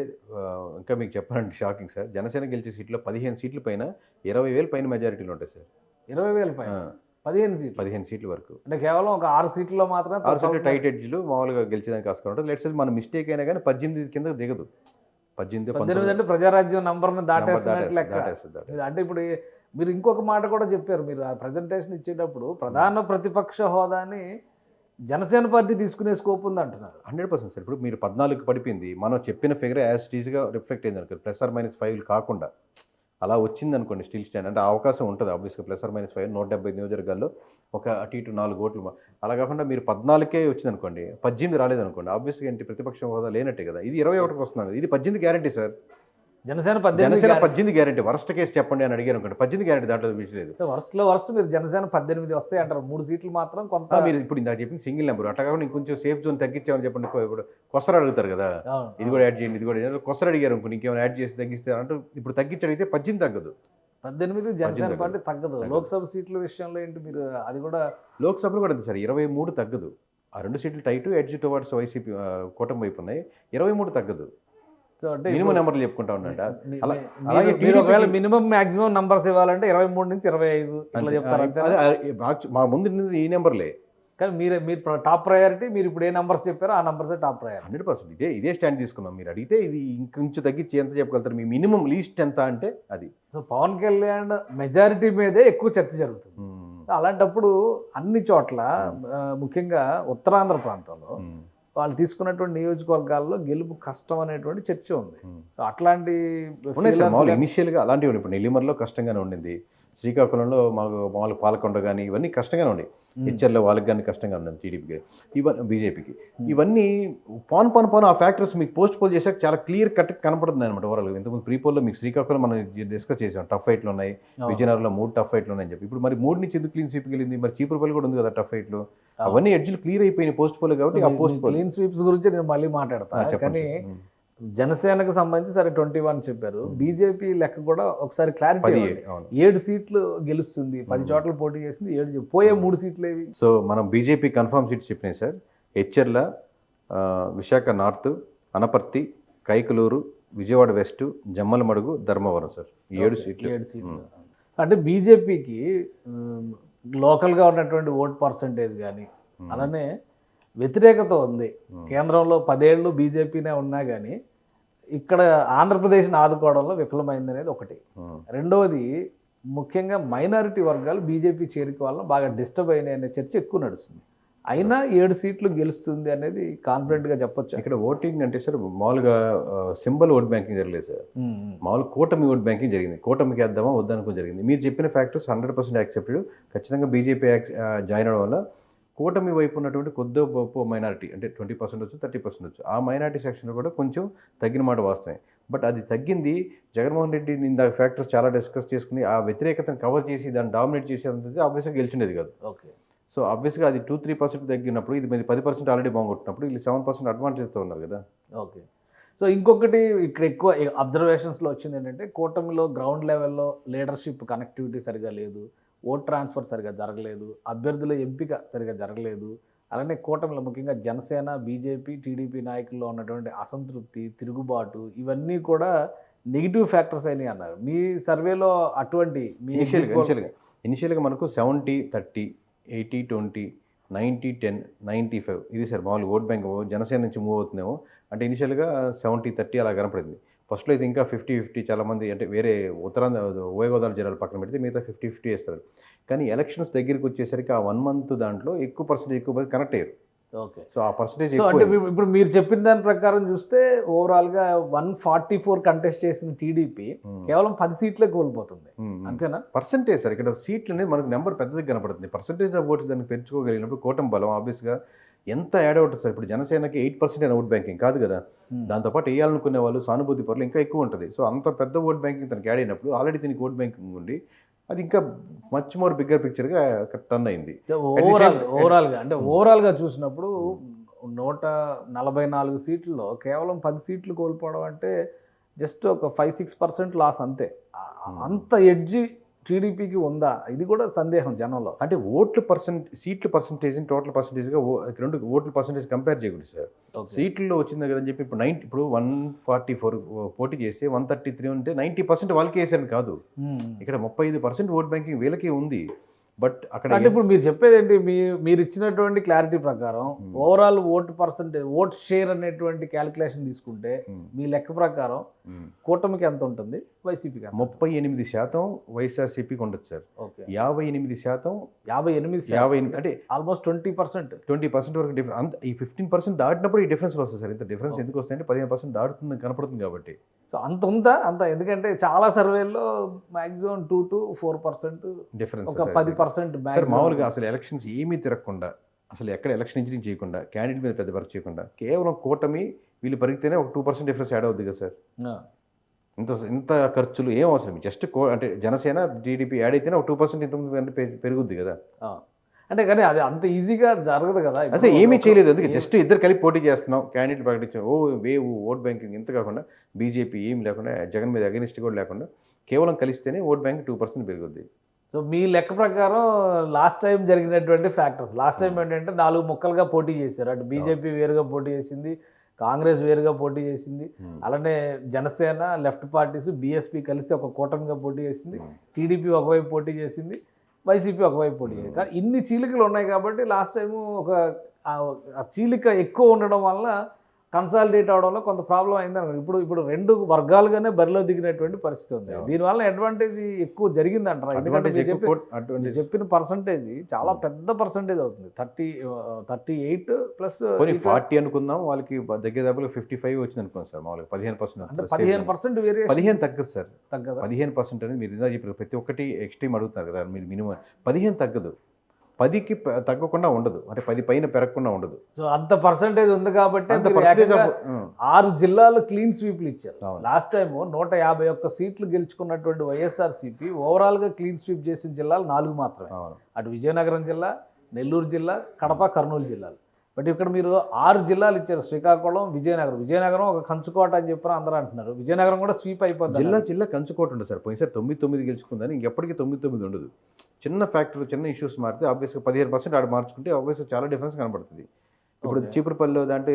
ఇంకా మీకు చెప్పాలంటే షాకింగ్ సార్, జనసేన గెలిచే సీట్లో 15 సీట్ల పైన 20,000 పైన మెజారిటీలు ఉంటాయి సార్. 20,000 పైన 15 సీట్ల వరకు. అంటే కేవలం ఒక 6 సీట్లలో మాత్రమే 6 సీట్లు టైట్ ఎడ్జ్లు మామూలుగా గెలిచేదానికి ఆస్కారం ఉంటుంది. లెట్స్ సే మన మిస్టేక్ అయినా కానీ 18 కింద దిగదు. 18 అంటే ప్రజారాజ్యం నంబర్ని దాటేస్తున్నట్లు లెక్క. అంటే ఇప్పుడు మీరు ఇంకొక మాట కూడా చెప్పారు, మీరు ఆ ప్రజెంటేషన్ ఇచ్చేటప్పుడు ప్రధాన ప్రతిపక్ష హోదాని జనసేన పార్టీ తీసుకునే స్కోప్ ఉంది అంటున్నారు. 100% సార్. ఇప్పుడు మీరు 14కి పడిపోయింది, మనం చెప్పిన ఫిగర్ యాజ్ టీజ్గా రిఫ్లెక్ట్ అయింది అనుకోండి, +or-5 కాకుండా అలా వచ్చింది అనుకోండి స్టిల్ స్టాండ్, అంటే అవకాశం ఉంటుంది ఆబ్వియస్గా. +or-5 170 నియోజకవర్గాల్లో ఒక అటు ఇటు 4 ఓట్లు. అలా కాకుండా మీరు 14కే వచ్చింది అనుకోండి, 18 రాలేదనుకోండి, ఆబ్వియస్గా ఏంటి ప్రతిపక్ష హోదా లేనట్టే కదా. ఇది 21కి వస్తున్నాను, ఇది 18 guarantee sir. Janasena Janasena 18 18 guarantee, worst case చెప్పండి అని అడిగారు అనుకోండి, 18 గ్యారెంటీ దాంట్లో విషయం లేదు. వరస్ట్ మీరు జనసేన 18 వస్తాయి అంటారు, 3 సీట్లు మాత్రం కొంత. మీరు ఇప్పుడు ఇందాక చెప్పింది సింగిల్ నెంబర్, అట్లా కాకుండా ఇంకొంచెం సేఫ్ జోన్ తగ్గించామని చెప్పండి. ఇప్పుడు కొసర అడుగుతారు కదా, అవును. ఇది కూడా యాడ్ చేయండి, ఇది కూడా కొసర అడిగారు అనుకోండి, ఇంకేమైనా యాడ్ చేసి తగ్గిస్తే అంటే ఇప్పుడు తగ్గించి అడిగితే 18 తగ్గదు. 18 జనసేన 18 పార్టీ తగ్గదు. లోక్సభ సీట్ల విషయంలో ఏంటి మీరు అది కూడా లోక్సభలో కూడా అంతే సార్, 23 తగ్గదు. ఆ 2 సీట్లు టైట్, ఎడ్జ్ టువర్డ్స్ వైసీపీ కూటమి వైపు ఉన్నాయి, 23 తగ్గదు. సో అంటే మినిమం నెంబర్లు చెప్పుకుంటా ఉన్నాడు. మీరు ఒకవేళ మినిమం మాక్సిమం నంబర్స్ ఇవ్వాలంటే 23 నుంచి 25 ఇట్లా చెప్తారు అంతే. మా ముందు ఈ నెంబర్లే, కానీ మీరు టాప్ ప్రయారిటీ, మీరు ఇప్పుడు ఏ నంబర్స్ చెప్పారో ఆ నంబర్సే టాప్ ప్రయారిటీ. 100% ఇదే స్టాండ్ తీసుకున్నాం. మీరు అడిగితే ఇది ఇంకొంచెం తగ్గించి ఎంత చెప్పగలుగుతారు, మీ మినిమం లీస్ట్ ఎంత అంటే అది. సో పవన్ కళ్యాణ్ మెజారిటీ మీదే ఎక్కువ చర్చ జరుగుతుంది. అలాంటప్పుడు అన్ని చోట్ల ముఖ్యంగా ఉత్తరాంధ్ర ప్రాంతంలో వాళ్ళు తీసుకున్నటువంటి నియోజకవర్గాల్లో గెలుపు కష్టం అనేటువంటి చర్చ ఉంది. సో అట్లాంటి ఇనిషియల్గా అలాంటివి ఉన్నాయి. ఇప్పుడు నెల్లిమర్లో కష్టంగానే ఉండింది, శ్రీకాకుళంలో మామూలు పాలకొండ కానీ ఇవన్నీ కష్టంగానే ఉన్నాయి, హెచ్ఆర్లో వాళ్ళకి కానీ కష్టంగా ఉన్నది, టీడీపీకి ఇవన్నీ బీజేపీకి. ఇవన్నీ పాన్ ఆ ఫ్యాక్టర్స్ మీకు పోస్ట్ పోల్ చేశాక చాలా క్లియర్ కట్ కనపడుతుంది అనమాట. ఓవరాల్ ఇంతకుముందు ప్రీపోల్లో మీకు శ్రీకాకుళం మనం డిస్కస్ చేసాం, టఫ్ ఫైట్లు ఉన్నాయి, విజయనగరంలో 3 టఫ్ ఫైట్లు ఉన్నాయని చెప్పి. ఇప్పుడు మరి 3 నుంచి ఎందుకు క్లీన్ స్వీప్కి వెళ్ళింది, మరి చీపురుపల్లి కూడా ఉంది కదా టఫ్ ఫైట్లు, అవన్నీ ఎడ్జ్లు క్లియర్ అయిపోయినాయి పోస్ట్ పోల్ కాబట్టి. ఆ పోస్ట్ పోల్ క్లీన్ స్వీప్స్ గురించి నేను మళ్ళీ మాట్లాడతాను. కానీ జనసేనకు సంబంధించి సరే 21 చెప్పారు, బీజేపీ లెక్క కూడా ఒకసారి క్లారిటీ. 7 సీట్లు గెలుస్తుంది, 10 చోట్ల పోటీ చేసింది, 7 పోయే 3 సీట్లు ఏవి? సో మనం బీజేపీ కన్ఫర్మ్ సీట్స్ చెప్పినాయి సార్, హెచ్ఆర్ల, Visakha north, Anaparthi, Kaikaluru, Vijayawada west, Jammalamadugu, Dharmavaram sir, 7 సీట్లు. అంటే బీజేపీకి లోకల్గా ఉన్నటువంటి ఓట్ పర్సంటేజ్ కానీ అలానే వ్యతిరేకత ఉంది. కేంద్రంలో 10 ఏళ్ళు బీజేపీనే ఉన్నా కానీ ఇక్కడ ఆంధ్రప్రదేశ్ని ఆదుకోవడంలో విఫలమైంది అనేది ఒకటి. రెండవది ముఖ్యంగా మైనారిటీ వర్గాలు బీజేపీ చేరిక వల్ల బాగా డిస్టర్బ్ అయినాయి అనే చర్చ ఎక్కువ నడుస్తుంది. అయినా 7 సీట్లు గెలుస్తుంది అనేది కాన్ఫిడెంట్గా చెప్పొచ్చు. ఇక్కడ ఓటింగ్ అంటే సార్ మామూలుగా సింబల్ ఓట్ బ్యాంకింగ్ జరగలేదు సార్, మామూలు కూటమి ఓట్ బ్యాంకింగ్ జరిగింది. కూటమికి వేద్దామా వద్దనుకో జరిగింది. మీరు చెప్పిన ఫ్యాక్టర్స్ 100% యాక్సెప్టెడ్. ఖచ్చితంగా బీజేపీ జాయిన్ అవడం వల్ల కూటమి వైపు ఉన్నటువంటి కొద్ది గొప్ప మైనారిటీ అంటే 20% వచ్చు, 30% వచ్చు, ఆ మైనారిటీ సెక్షన్లో కూడా కొంచెం తగ్గిన మాట వాస్తవమే. బట్ అది తగ్గింది జగన్మోహన్ రెడ్డి ఇందాక ఫ్యాక్టర్స్ చాలా డిస్కస్ చేసుకుని ఆ వ్యతిరేకతను కవర్ చేసి దాన్ని డామినేట్ చేసేది ఆబ్వియస్గా గెలిచిండేది కాదు. ఓకే. సో ఆబ్వియస్గా అది 2-3% తగ్గినప్పుడు ఇది మీరు 10% ఆల్రెడీ బాగుంటున్నప్పుడు వీళ్ళు 7% అడ్వాంటేజ్తో ఉన్నారు కదా. ఓకే. సో ఇంకొకటి ఇక్కడ ఎక్కువ అబ్జర్వేషన్స్లో వచ్చింది ఏంటంటే కూటమిలో గ్రౌండ్ లెవెల్లో లీడర్షిప్ కనెక్టివిటీ సరిగా లేదు, ఓట్ ట్రాన్స్ఫర్ సరిగా జరగలేదు, అభ్యర్థుల ఎంపిక సరిగా జరగలేదు. అలానే కూటమిలో ముఖ్యంగా జనసేన, బీజేపీ, టీడీపీ నాయకుల్లో ఉన్నటువంటి అసంతృప్తి, తిరుగుబాటు ఇవన్నీ కూడా నెగిటివ్ ఫ్యాక్టర్స్ అయినాయి అన్నారు. మీ సర్వేలో అటువంటి ఇనిషియల్గా మనకు 70-30, 80-20, 90-10, 95 ఇది సార్ మామూలు ఓట్ బ్యాంక్ జనసేన నుంచి మూవ్ అవుతుందేమో అంటే ఇనిషియల్గా 70-30 అలా కనపడింది. ఫస్ట్లో అయితే ఇంకా 50-50 చాలామంది అంటే వేరే ఉత్తరాంధ్ర ఉభయ గోదావరి జిల్లాలు పక్కన పెడితే మిగతా 50-50 వేస్తారు. కానీ ఎలక్షన్స్ దగ్గరికి వచ్చేసరికి ఆ 1 మంత్ దాంట్లో ఎక్కువ పర్సెంటేజ్ కనెక్ట్ అయ్యారు. ఓకే. సో ఆ పర్సెంటేజ్ అంటే ఇప్పుడు మీరు చెప్పిన దాని ప్రకారం చూస్తే ఓవరాల్గా 144 కంటెస్ట్ చేసిన టీడీపీ కేవలం 10 సీట్లే కోల్పోతుంది, అంతేనా? పర్సెంటేజ్ సార్ ఇక్కడ సీట్లు అనేది మనకు నెంబర్ పెద్దది కనపడుతుంది. పర్సెంటేజ్ ఆఫ్ ఓట్స్ దాన్ని పెంచుకోగలిగినప్పుడు కూటమి బలం ఆబ్వియస్గా ఎంత యాడ్ అవుతుంది సార్. ఇప్పుడు జనసేనకి 8% ఓట్ బ్యాంకింగ్ కాదు కదా, దాంతోపాటు వేయాలనుకునే వాళ్ళు సానుభూతి పరులు ఇంకా ఎక్కువ ఉంటుంది. సో అంత పెద్ద ఓట్ బ్యాంకింగ్ తనకి యాడ్ అయినప్పుడు ఆల్రెడీ దీనికి ఓట్ బ్యాంకింగ్ ఉండి అది ఇంకా మచ్ మోర్ బిగ్గర్ పిక్చర్గా టర్న్ అయింది. ఓవరాల్గా చూసినప్పుడు 144 సీట్లలో కేవలం 10 సీట్లు కోల్పోవడం అంటే జస్ట్ ఒక 5-6% లాస్ అంతే. అంత ఎడ్జి టీడీపీకి ఉందా, ఇది కూడా సందేహం జనంలో. అంటే సీట్ల పర్సంటేజ్ టోటల్ పర్సంటేజ్గా రెండు ఓట్ల పర్సంటేజ్ కంపేర్ చేయకూడదు సార్. సీట్లలో వచ్చింది కదని చెప్పి ఇప్పుడు 144 పోటీ చేస్తే 133 ఉంటే 90% వాళ్ళకి వేసారని కాదు. ఇక్కడ 35% ఓట్ బ్యాంకింగ్ వీళ్ళకి ఉంది. బట్ అక్కడ అంటే ఇప్పుడు మీరు చెప్పేది ఏంటి, మీరు ఇచ్చినటువంటి క్లారిటీ ప్రకారం overall vote percentage vote share అనేటువంటి క్యాలిక్యులేషన్ తీసుకుంటే మీ లెక్క ప్రకారం కూటమికి ఎంత ఉంటుంది, వైసీపీకి 38% వైఎస్ఆర్సీపీకి ఉండదు సార్. 58% అంటే ఆల్మోస్ట్ 20% వరకు డిఫరెన్స్. ఈ 15% దాటినప్పుడు ఈ డిఫరెన్స్ వస్తుంది సార్. ఇంత డిఫరెన్స్ ఎందుకు వస్తాయంటే 15% దాటుతుంది కనపడుతుంది కాబట్టి. సో అంత ఉందా? ఎందుకంటే చాలా సర్వేల్లో మాక్సిమం 2-4% డిఫరెన్స్, ఒక 10% మామూలుగా అసలు ఎలక్షన్స్ ఏమీ తిరగకుండా అసలు ఎక్కడ ఎలక్షన్ ఇంజనీరింగ్ చేయకుండా క్యాండిడేట్ మీద పెద్ద వర్క్ చేయకుండా కేవలం కూటమి వీళ్ళు పరిగితేనే ఒక 2% డిఫరెన్స్ యాడ్ అవుతుంది కదా సార్. ఇంత ఖర్చులు ఏం అవసరం జస్ట్ అంటే జనసేన టీడీపీ యాడ్ అయితేనే ఒక 2% ఇంత పెరుగుద్ది కదా. అంటే కానీ అది అంత ఈజీగా జరగదు కదా. అదే ఏమీ చేయలేదు, అందుకే జస్ట్ ఇద్దరు కలిపి పోటీ చేస్తున్నాం, క్యాండిడేట్ ప్రకటించాం, వేవ్ ఓట్ బ్యాంకింగ్ ఇంత కాకుండా బీజేపీ ఏం లేకుండా జగన్ మీద అగెనిస్ట్ కూడా లేకుండా కేవలం కలిస్తేనే ఓట్ బ్యాంక్ 2% పెరుగుద్ది. సో మీ లెక్క ప్రకారం లాస్ట్ టైం జరిగినటువంటి ఫ్యాక్టర్స్, లాస్ట్ టైం ఏంటంటే 4 ముక్కలుగా పోటీ చేశారు. అటు బీజేపీ వేరుగా పోటీ చేసింది, కాంగ్రెస్ వేరుగా పోటీ చేసింది, అలానే జనసేన లెఫ్ట్ పార్టీస్ బీఎస్పీ కలిసి ఒక కూటమిగా పోటీ చేసింది, టీడీపీ ఒకవైపు పోటీ చేసింది, వైసీపీ ఒకవైపు పోటీ చేసింది. కానీ ఇన్ని చీలికలు ఉన్నాయి కాబట్టి లాస్ట్ టైము ఒక ఆ చీలిక ఎక్కువ ఉండడం వల్ల కన్సాలిడేట్ అవడంలో కొంత ప్రాబ్లం అయింది. ఇప్పుడు 2 వర్గాలుగానే బరిలో దిగినటువంటి పరిస్థితి ఉంది. దీనివల్ల అడ్వాంటేజ్ ఎక్కువ జరిగిందంటారా? ఎందుకంటే మీరు చెప్పిన పర్సంటేజ్ చాలా పెద్ద పర్సంటేజ్ అవుతుంది, 38 ప్లస్ 40 అనుకుందాం, వాళ్ళకి దగ్గర 55 వచ్చింది అనుకోండి సార్. మామూలుగా 15%, అంటే 15% వేరియేషన్. 15 తగ్గదు సార్, తగ్గదు. 15% అనేది మీరు ఇందా చెప్పారు, ప్రతి ఒక్కటి ఎక్స్ట్రీమ్ అడుగుతున్నారు కదా మీరు, మినిమం 15 తగ్గదు, 10కి తగ్గకుండా ఉండదు, అంటే 10 పైన పెరగకుండా ఉండదు. సో అంత పర్సంటేజ్ ఉంది కాబట్టి 6 జిల్లాలు క్లీన్ స్వీప్లు ఇచ్చారు. లాస్ట్ టైం 151 సీట్లు గెలుచుకున్నటువంటి వైఎస్ఆర్సీపీ ఓవరాల్గా క్లీన్ స్వీప్ చేసిన జిల్లాలు 4 మాత్రమే. అటు విజయనగరం జిల్లా, నెల్లూరు జిల్లా, కడప, కర్నూలు జిల్లాలు. బట్ ఇక్కడ మీరు 6 జిల్లాలు ఇచ్చారు, శ్రీకాకుళం, విజయనగరం ఒక కంచుకోట అని చెప్పారు అందరూ అంటున్నారు. విజయనగరం కూడా స్వీప్ అయిపోతుంది. జిల్లా కంచుకోట ఉండదు సార్. పోయినసారి 9 గెలుచుకుందని ఇంకెప్పటికీ 9 ఉండదు. చిన్న ఫ్యాక్టర్లు, చిన్న ఇష్యూస్ మారితే ఆబ్వియస్గా 15% ఆడ మార్చుకుంటే ఆబ్వియస్గా చాలా డిఫరెన్స్ కనబడుతుంది. ఇప్పుడు చీపురుపల్లిలో అంటే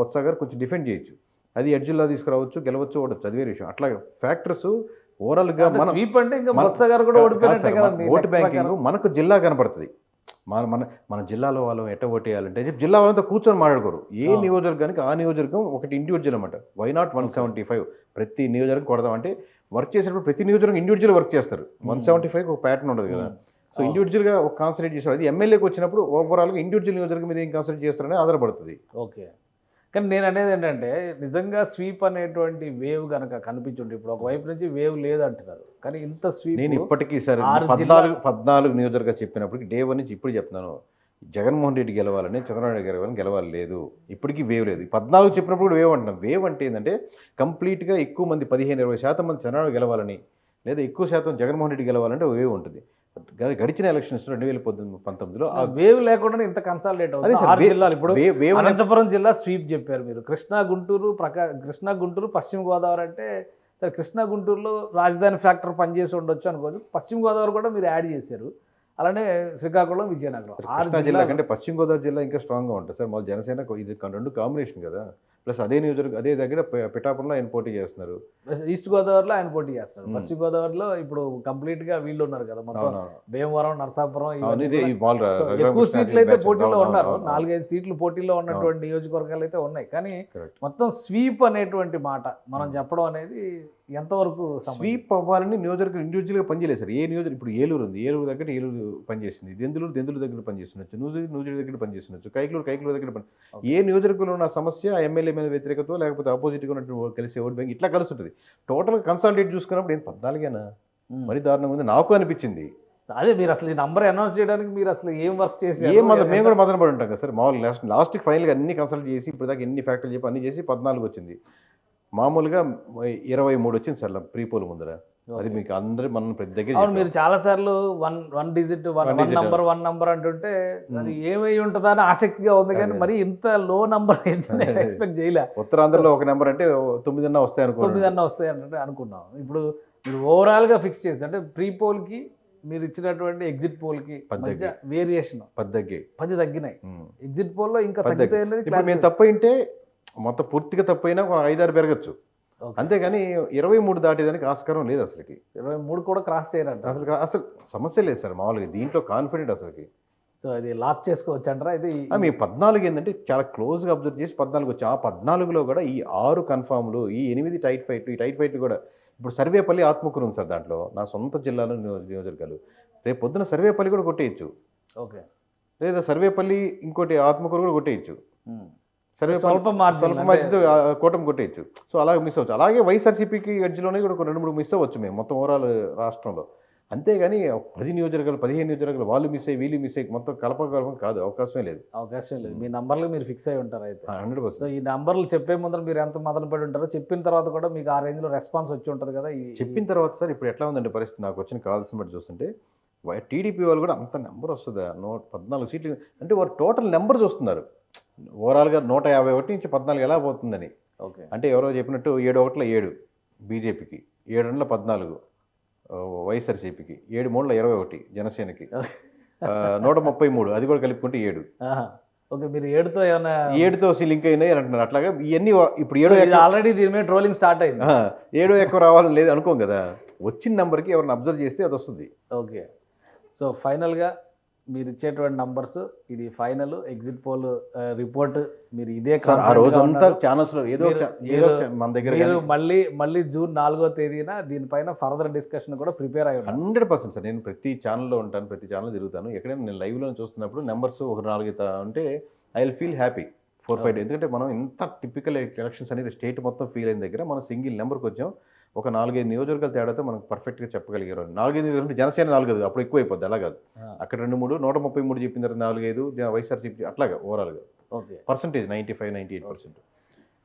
బొత్స గారు కొంచెం డిఫెండ్ చేయొచ్చు, అది ఎడ్జిల్లా తీసుకురావచ్చు, గెలవచ్చు, ఓడచ్చు, అది వేరే విషయం. అట్లా ఫ్యాక్టర్స్ ఓవరాల్గా మన స్వీప్ అంటే ఇంకా బొత్స గారు కూడా ఓడిపోయినట్టే కదా. ఓటు బ్యాంకింగ్ మనకు జిల్లా కనపడుతుంది. మన జిల్లాలో వాళ్ళు ఎట్ట ఓటు వేయాలంటే జిల్లా వాళ్ళంతా కూర్చొని మాట్లాడుకోరు. ఏ నియోజకవర్గానికి ఆ నియోజకవర్గం ఒకటి ఇండివిజువల్ అనమాట. Why not 175? ప్రతి నియోజకవర్గం కొడదాం అంటే వర్క్ చేసేటప్పుడు ప్రతి నియోజకవర్గం ఇండివిజువల్ వర్క్ చేస్తారు. 175 ఒక ప్యాటర్న్ ఉండదు కదా. సో ఇండివిజువల్గా ఒక కాన్సన్ట్రేట్ చేస్తారు. అది ఎమ్మెల్యేకి వచ్చినప్పుడు ఓవరాల్గా ఇండివిజువల్ నియోజకవర్గం మీద ఏం కాన్సన్ట్రేట్ చేస్తారని ఆధారపడుతుంది. ఓకే. కానీ నేను అనేది ఏంటంటే నిజంగా స్వీప్ అనేటువంటి వేవ్ కనుక కనిపించుంటే, ఇప్పుడు ఒకవైపు నుంచి వేవ్ లేదంటున్నారు, కానీ ఇంత స్వీప్ నేను ఇప్పటికీ సరే 14 నియోజకవర్గాలు చెప్పినప్పటికీ డే 1 నుంచి ఇప్పుడు చెప్తున్నాను, జగన్మోహన్ రెడ్డి గెలవాలని, చంద్రబాబు నాయుడు గెలవాలి లేదు, ఇప్పటికీ వేవ్ లేదు. 14 చెప్పినప్పుడు వేవ్ అంటున్నాం. వేవ్ అంటే ఏంటంటే కంప్లీట్గా ఎక్కువ మంది 15-20% మంది చంద్రబాబు గెలవాలని, లేదా ఎక్కువ శాతం జగన్మోహన్ రెడ్డి గెలవాలంటే వేవ్ ఉంటుంది. గడిచిన ఎలక్షన్స్ 2019లో ఆ వేవ్ లేకుండా ఇంత కన్సాలిడేట్ అవుతుంది. 6 జిల్లాలు. ఇప్పుడు అనంతపురం జిల్లా స్వీప్ చెప్పారు మీరు. కృష్ణా, గుంటూరు, పశ్చిమ గోదావరి అంటే సరే, కృష్ణా, గుంటూరులో రాజధాని ఫ్యాక్టర్ పనిచేసి ఉండొచ్చు అనుకోవచ్చు. పశ్చిమ గోదావరి కూడా మీరు యాడ్ చేశారు. అలానే శ్రీకాకుళం, విజయనగరం. కృష్ణా జిల్లా కంటే పశ్చిమ గోదావరి జిల్లా ఇంకా స్ట్రాంగ్గా ఉంటుంది సార్. మా జనసేన ఇది 2 కాంబినేషన్ కదా. ప్లస్ అదే నియోజకవర్గం, అదే దగ్గర పిఠాపురంలో ఆయన పోటీ చేస్తున్నారు. ఈస్ట్ గోదావరిలో ఆయన పోటీ చేస్తున్నారు. పశ్చిమ గోదావరిలో ఇప్పుడు కంప్లీట్ గా వీళ్ళు ఉన్నారు కదా, మొత్తం భీమవరం, నరసాపురం, ఎక్కువ సీట్లు అయితే పోటీలో ఉన్నారు. 4-5 సీట్లు పోటీలో ఉన్నటువంటి నియోజకవర్గాలు అయితే ఉన్నాయి. కానీ మొత్తం స్వీప్ అనేటువంటి మాట మనం చెప్పడం అనేది ఎంతవరకు స్వీప్ అవ్వాలని నియోజకవర్గం ఇండివిజువల్గా పనిచేయలేదు సార్. ఏ నియోజకవర్గం ఇప్పుడు ఏలూరు ఉంది, ఏలూరు దగ్గర ఏలూరు పనిచేసింది, దెందులూరు దగ్గర పనిచేస్తుండొచ్చు, నూజివీడు దగ్గర పనిచేస్తుండొచ్చు, కైకలూరు దగ్గర ఏ నియోజకవర్గంలో ఉన్న సమస్య ఆ ఎమ్మెల్యే మీద వ్యతిరేకత లేకపోతే ఆపోజిట్గా ఉన్నట్టు కలిసి ఓట్ బ్యాంక్ ఇట్లా కలుస్తుంటుంది. టోటల్గా కన్సాలిడేట్ చూసుకున్నప్పుడు ఏం 14 మరి దారుణంగా ఉంది నాకు అనిపించింది. అదే మీరు అసలు ఈ నంబర్ అనౌన్స్ చేయడానికి మీరు అసలు ఏం వర్క్ చేసి మేము కూడా మదన పడి ఉంటాం కదా సార్. మామూలు లాస్ట్కి ఫైనల్గా అన్ని కన్సల్ట్ చేసి ఇప్పుడు దాకా ఎన్ని ఫ్యాక్టర్లు చెప్పి అన్ని చేసి 14 వచ్చింది. మామూలుగా 23 వచ్చింది సార్ ప్రీపోల్ ముందర. అది మీకు అందరూ మనం ప్రతి దగ్గర మీరు చాలా సార్లు వన్ డిజిట్ వన్ నంబర్ అంటుంటే అది ఏమై ఉంటుందా అని ఆసక్తిగా ఉంది. కానీ మరి ఇంత లో నంబర్ ఎక్స్పెక్ట్ చేయలే. ఉత్తరాంధ్రలో ఒక నెంబర్ అంటే 9 వస్తాయి అంటే అనుకున్నాం. ఇప్పుడు మీరు ఓవరాల్ గా ఫిక్స్ చేసి అంటే ప్రీ పోల్ కి మీరు ఇచ్చినటువంటి ఎగ్జిట్ పోల్ కి వేరియేషన్ 10 తగ్గినాయి. ఎగ్జిట్ పోల్ లో ఇంకా మేము తప్పైంటే మొత్తం పూర్తిగా తప్పైనా 5-6 పెరగచ్చు, అంతేగాని 23 దాటేదానికి ఆస్కారం లేదు. అసలుకి 23 కూడా క్రాస్ చేయాలంట. అసలు సమస్య లేదు సార్. మామూలుగా దీంట్లో కాన్ఫిడెంట్ అసలుకి. సో అది లాక్ చేసుకోవచ్చు అంటారా? ఇది మీ 14 ఏంటంటే చాలా క్లోజ్గా అబ్జర్వ్ చేసి 14 వచ్చి ఆ 14లో కూడా ఈ 6 కన్ఫామ్లు, ఈ 8 టైట్ ఫైట్, ఈ టైట్ ఫైట్ కూడా ఇప్పుడు సర్వేపల్లి, ఆత్మకూరు ఉంది సార్. దాంట్లో నా సొంత జిల్లాలో నియోజకవర్గాలు. రేపు పొద్దున సర్వేపల్లి కూడా కొట్టేయచ్చు. ఓకే. లేదా సర్వేపల్లి ఇంకోటి ఆత్మకూరు కూడా కొట్టేయచ్చు. స్వల్ప మార్జిన్తో కూటమి కొట్టేయచ్చు. సో అలాగే మిస్ అవ్వచ్చు. అలాగే వైఎస్ఆర్సీపీకి ఎడ్జ్లోనే కూడా 2-3 మిస్ అవ్వచ్చు మేము మొత్తం ఓవరాల్ రాష్ట్రంలో. అంతేగాని 10 నియోజకవర్గాలు 15 నియోజకవర్గాలు వాళ్ళు మిస్ అయ్యి వీళ్ళు మిస్ అయ్యి మొత్తం కలపకలపం కాదు, అవకాశమే లేదు. అవకాశం లేదు. మీ నంబర్లు మీరు ఫిక్స్ అయి ఉంటారు అయితే. 100%. సో ఈ నంబర్లు చెప్పే ముందర మీరు ఎంత మదన పడి ఉంటారో, చెప్పిన తర్వాత కూడా మీకు ఆ రేంజ్లో రెస్పాన్స్ వచ్చి ఉంటుంది కదా. చెప్పిన తర్వాత సార్ ఇప్పుడు ఎట్లా ఉందంటే పరిస్థితి, నాకు వచ్చిన కావాల్సిన బట్టి చూస్తుంటే టీడీపీ వాళ్ళు కూడా అంత నెంబర్ వస్తుందా, 14 సీట్లు అంటే వారు టోటల్ నెంబర్ చూస్తున్నారు. ఓవరాల్గా 151 నుంచి 14 ఎలా పోతుందని. ఓకే, అంటే ఎవరో చెప్పినట్టు 7-1 7 బీజేపీకి, 7 14 వైఎస్ఆర్సీపీకి, 7-3 21 జనసేనకి, 133 అది కూడా కలుపుకుంటే 7. ఓకే, మీరు 7తో ఏమైనా 7తో లింక్ అయినాయి అని అంటున్నారు. అట్లాగా ఇవన్నీ ఇప్పుడు 7 ఆల్రెడీ దీని మీద ట్రోలింగ్ స్టార్ట్ అయింది. 7 ఎక్కువ రావాలని లేదు అనుకోం కదా, వచ్చిన నెంబర్కి ఎవరిని అబ్జర్వ్ చేస్తే అది వస్తుంది. ఓకే, సో ఫైనల్గా మీరు ఇచ్చేటువంటి నంబర్స్, ఇది ఫైనల్ ఎగ్జిట్ పోల్ రిపోర్ట్, మీరు ఇదే ఆ రోజు అంతా ఛానల్స్ లో ఏదో మన దగ్గర మీరు మళ్ళీ జూన్ 4వ తేదీన దీనిపైన ఫర్దర్ డిస్కషన్ కూడా ప్రిపేర్ అయ్యి 100% సార్. నేను ప్రతి ఛానల్లో ఉంటాను, ప్రతి ఛానల్ తిరుగుతాను. ఎక్కడైనా నేను లైవ్లో చూస్తున్నప్పుడు నెంబర్స్ ఒక 4 ఉంటే ఐ విల్ ఫీల్ హ్యాపీ 4-5. ఎందుకంటే మనం ఇంత టిపికల్ ఎలక్షన్స్ అనేది స్టేట్ మొత్తం ఫీల్ అయిన దగ్గర మనం సింగిల్ నెంబర్కి వచ్చాం. ఒక 4-5 నియోజకవర్గాల తేడాతో మనం పర్ఫెక్ట్గా చెప్పగలిగారు. 4-5 నియోజకవర్గం జనసేన 4 అప్పుడు ఎక్కువ అయిపోద్ది, అలా కాదు. అక్కడ 2-3 133 చెప్పిన తర్వాత 4-5 వైఎస్ఆర్సీపీ అట్లాగా ఓవరాల్గా. Okay, percentage 95-98%.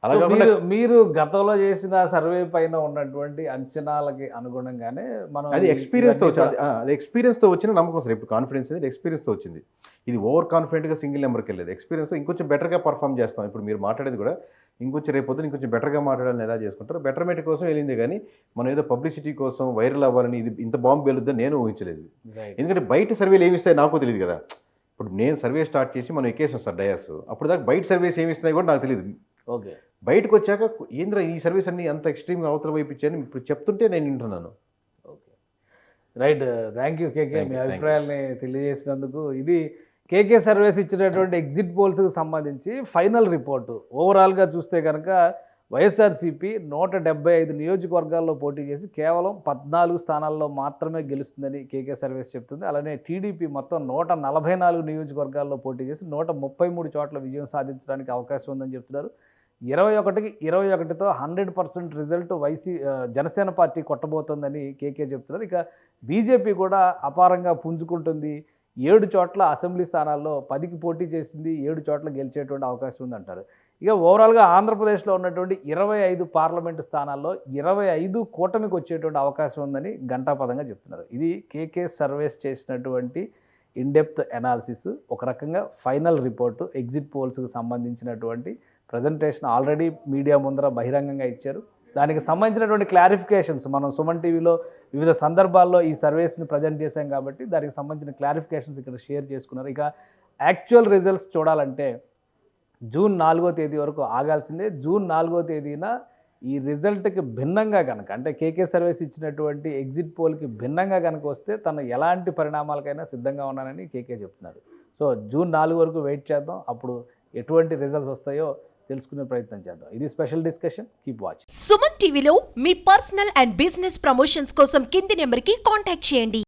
అలాగే మీరు గతంలో చేసిన సర్వే పైన ఉన్నటువంటి అంచనాలకి అనుగుణంగానే మనం అది ఎక్స్పీరియన్స్తో వచ్చింది. అది ఎక్స్పీరియన్స్తో వచ్చిన నమ్మకం సార్. ఇప్పుడు కాన్ఫిడెన్స్ అనేది ఎక్స్పీరియన్స్తో వచ్చింది. ఇది ఓవర్ కాన్ఫిడెంట్గా సింగిల్ నెంబర్కి వెళ్ళలేదు. ఎక్స్పీరియన్స్తో ఇంకొంచెం బెటర్గా పర్ఫామ్ చేస్తాం. ఇప్పుడు మీరు మాట్లాడేది కూడా ఇంకొంచెం రేపొద్దున ఇంకొంచెం బెటర్గా మాట్లాడాలని ఎలా చేసుకుంటారు. బెటర్మెంట్ కోసం వెళ్ళింది కానీ మనం ఏదో పబ్లిసిటీ కోసం వైరల్ అవ్వాలని ఇది ఇంత బాంబు వెళ్తుందని నేను ఊహించలేదు. ఎందుకంటే బయట సర్వేలు ఏమి ఇస్తాయి నాకు తెలియదు కదా. ఇప్పుడు నేను సర్వే స్టార్ట్ చేసి మనం ఎక్కేసాం సార్ డయాస్, అప్పుడు దాకా బయట సర్వేస్ ఏమి ఇస్తున్నాయి కూడా నాకు తెలియదు. ఓకే, బయటకు వచ్చాక ఏంద్ర ఈ సర్వీస్ అన్ని అంత ఎక్స్ట్రీమ్గా అవతల వైపు ఇచ్చాను ఇప్పుడు చెప్తుంటే నేను వింటున్నాను. ఓకే, రైట్, థ్యాంక్ యూ కేకే, మీ అభిప్రాయాల్ని తెలియజేసినందుకు. ఇది కేకే సర్వేస్ ఇచ్చినటువంటి ఎగ్జిట్ పోల్స్కి సంబంధించి ఫైనల్ రిపోర్టు. ఓవరాల్గా చూస్తే కనుక వైఎస్ఆర్సీపీ 175 నియోజకవర్గాల్లో పోటీ చేసి కేవలం 14 స్థానాల్లో మాత్రమే గెలుస్తుందని కేకే సర్వేస్ చెప్తుంది. అలానే టీడీపీ మొత్తం 144 నియోజకవర్గాల్లో పోటీ చేసి 133 చోట్ల విజయం సాధించడానికి అవకాశం ఉందని చెప్తున్నారు. 21కి 21తో 100% రిజల్ట్ జనసేన పార్టీ కొట్టబోతోందని కేకే చెప్తున్నారు. ఇక బీజేపీ కూడా అపారంగా పుంజుకుంటుంది. 7 చోట్ల అసెంబ్లీ స్థానాల్లో 10కి పోటీ చేసింది, 7 చోట్ల గెలిచేటువంటి అవకాశం ఉందంటారు. ఇక ఓవరాల్గా ఆంధ్రప్రదేశ్లో ఉన్నటువంటి 25 పార్లమెంటు స్థానాల్లో 25 కూటమికి వచ్చేటువంటి అవకాశం ఉందని ఘంటాపదంగా చెప్తున్నారు. ఇది కేకే సర్వేస్ చేసినటువంటి ఇన్డెప్త్ అనాలిసిస్. ఒక రకంగా ఫైనల్ రిపోర్టు ఎగ్జిట్ పోల్స్కి సంబంధించినటువంటి ప్రజెంటేషన్ ఆల్రెడీ మీడియా ముందర బహిరంగంగా ఇచ్చారు. దానికి సంబంధించినటువంటి క్లారిఫికేషన్స్ మనం సుమన్ టీవీలో వివిధ సందర్భాల్లో ఈ సర్వేస్ని ప్రజెంట్ చేశాం కాబట్టి దానికి సంబంధించిన క్లారిఫికేషన్స్ ఇక్కడ షేర్ చేసుకున్నారు. ఇక యాక్చువల్ రిజల్ట్స్ చూడాలంటే జూన్ 4వ తేదీ వరకు ఆగాల్సిందే. జూన్ 4వ తేదీన ఈ రిజల్ట్కి భిన్నంగా కనుక, అంటే కేకే సర్వేస్ ఇచ్చినటువంటి ఎగ్జిట్ పోల్కి భిన్నంగా కనుక వస్తే తను ఎలాంటి పరిణామాలకైనా సిద్ధంగా ఉన్నానని కేకే చెప్తున్నారు. సో జూన్ 4 వరకు వెయిట్ చేద్దాం, అప్పుడు ఎటువంటి రిజల్ట్స్ వస్తాయో తెలుసుకునే ప్రయత్నం చేద్దాం. ఇది special discussion, keep watch. Suman టీవీలో మీ పర్సనల్ అండ్ బిజినెస్ ప్రమోషన్స్ కోసం కింది నెంబర్కి కాంటాక్ట్ చేయండి.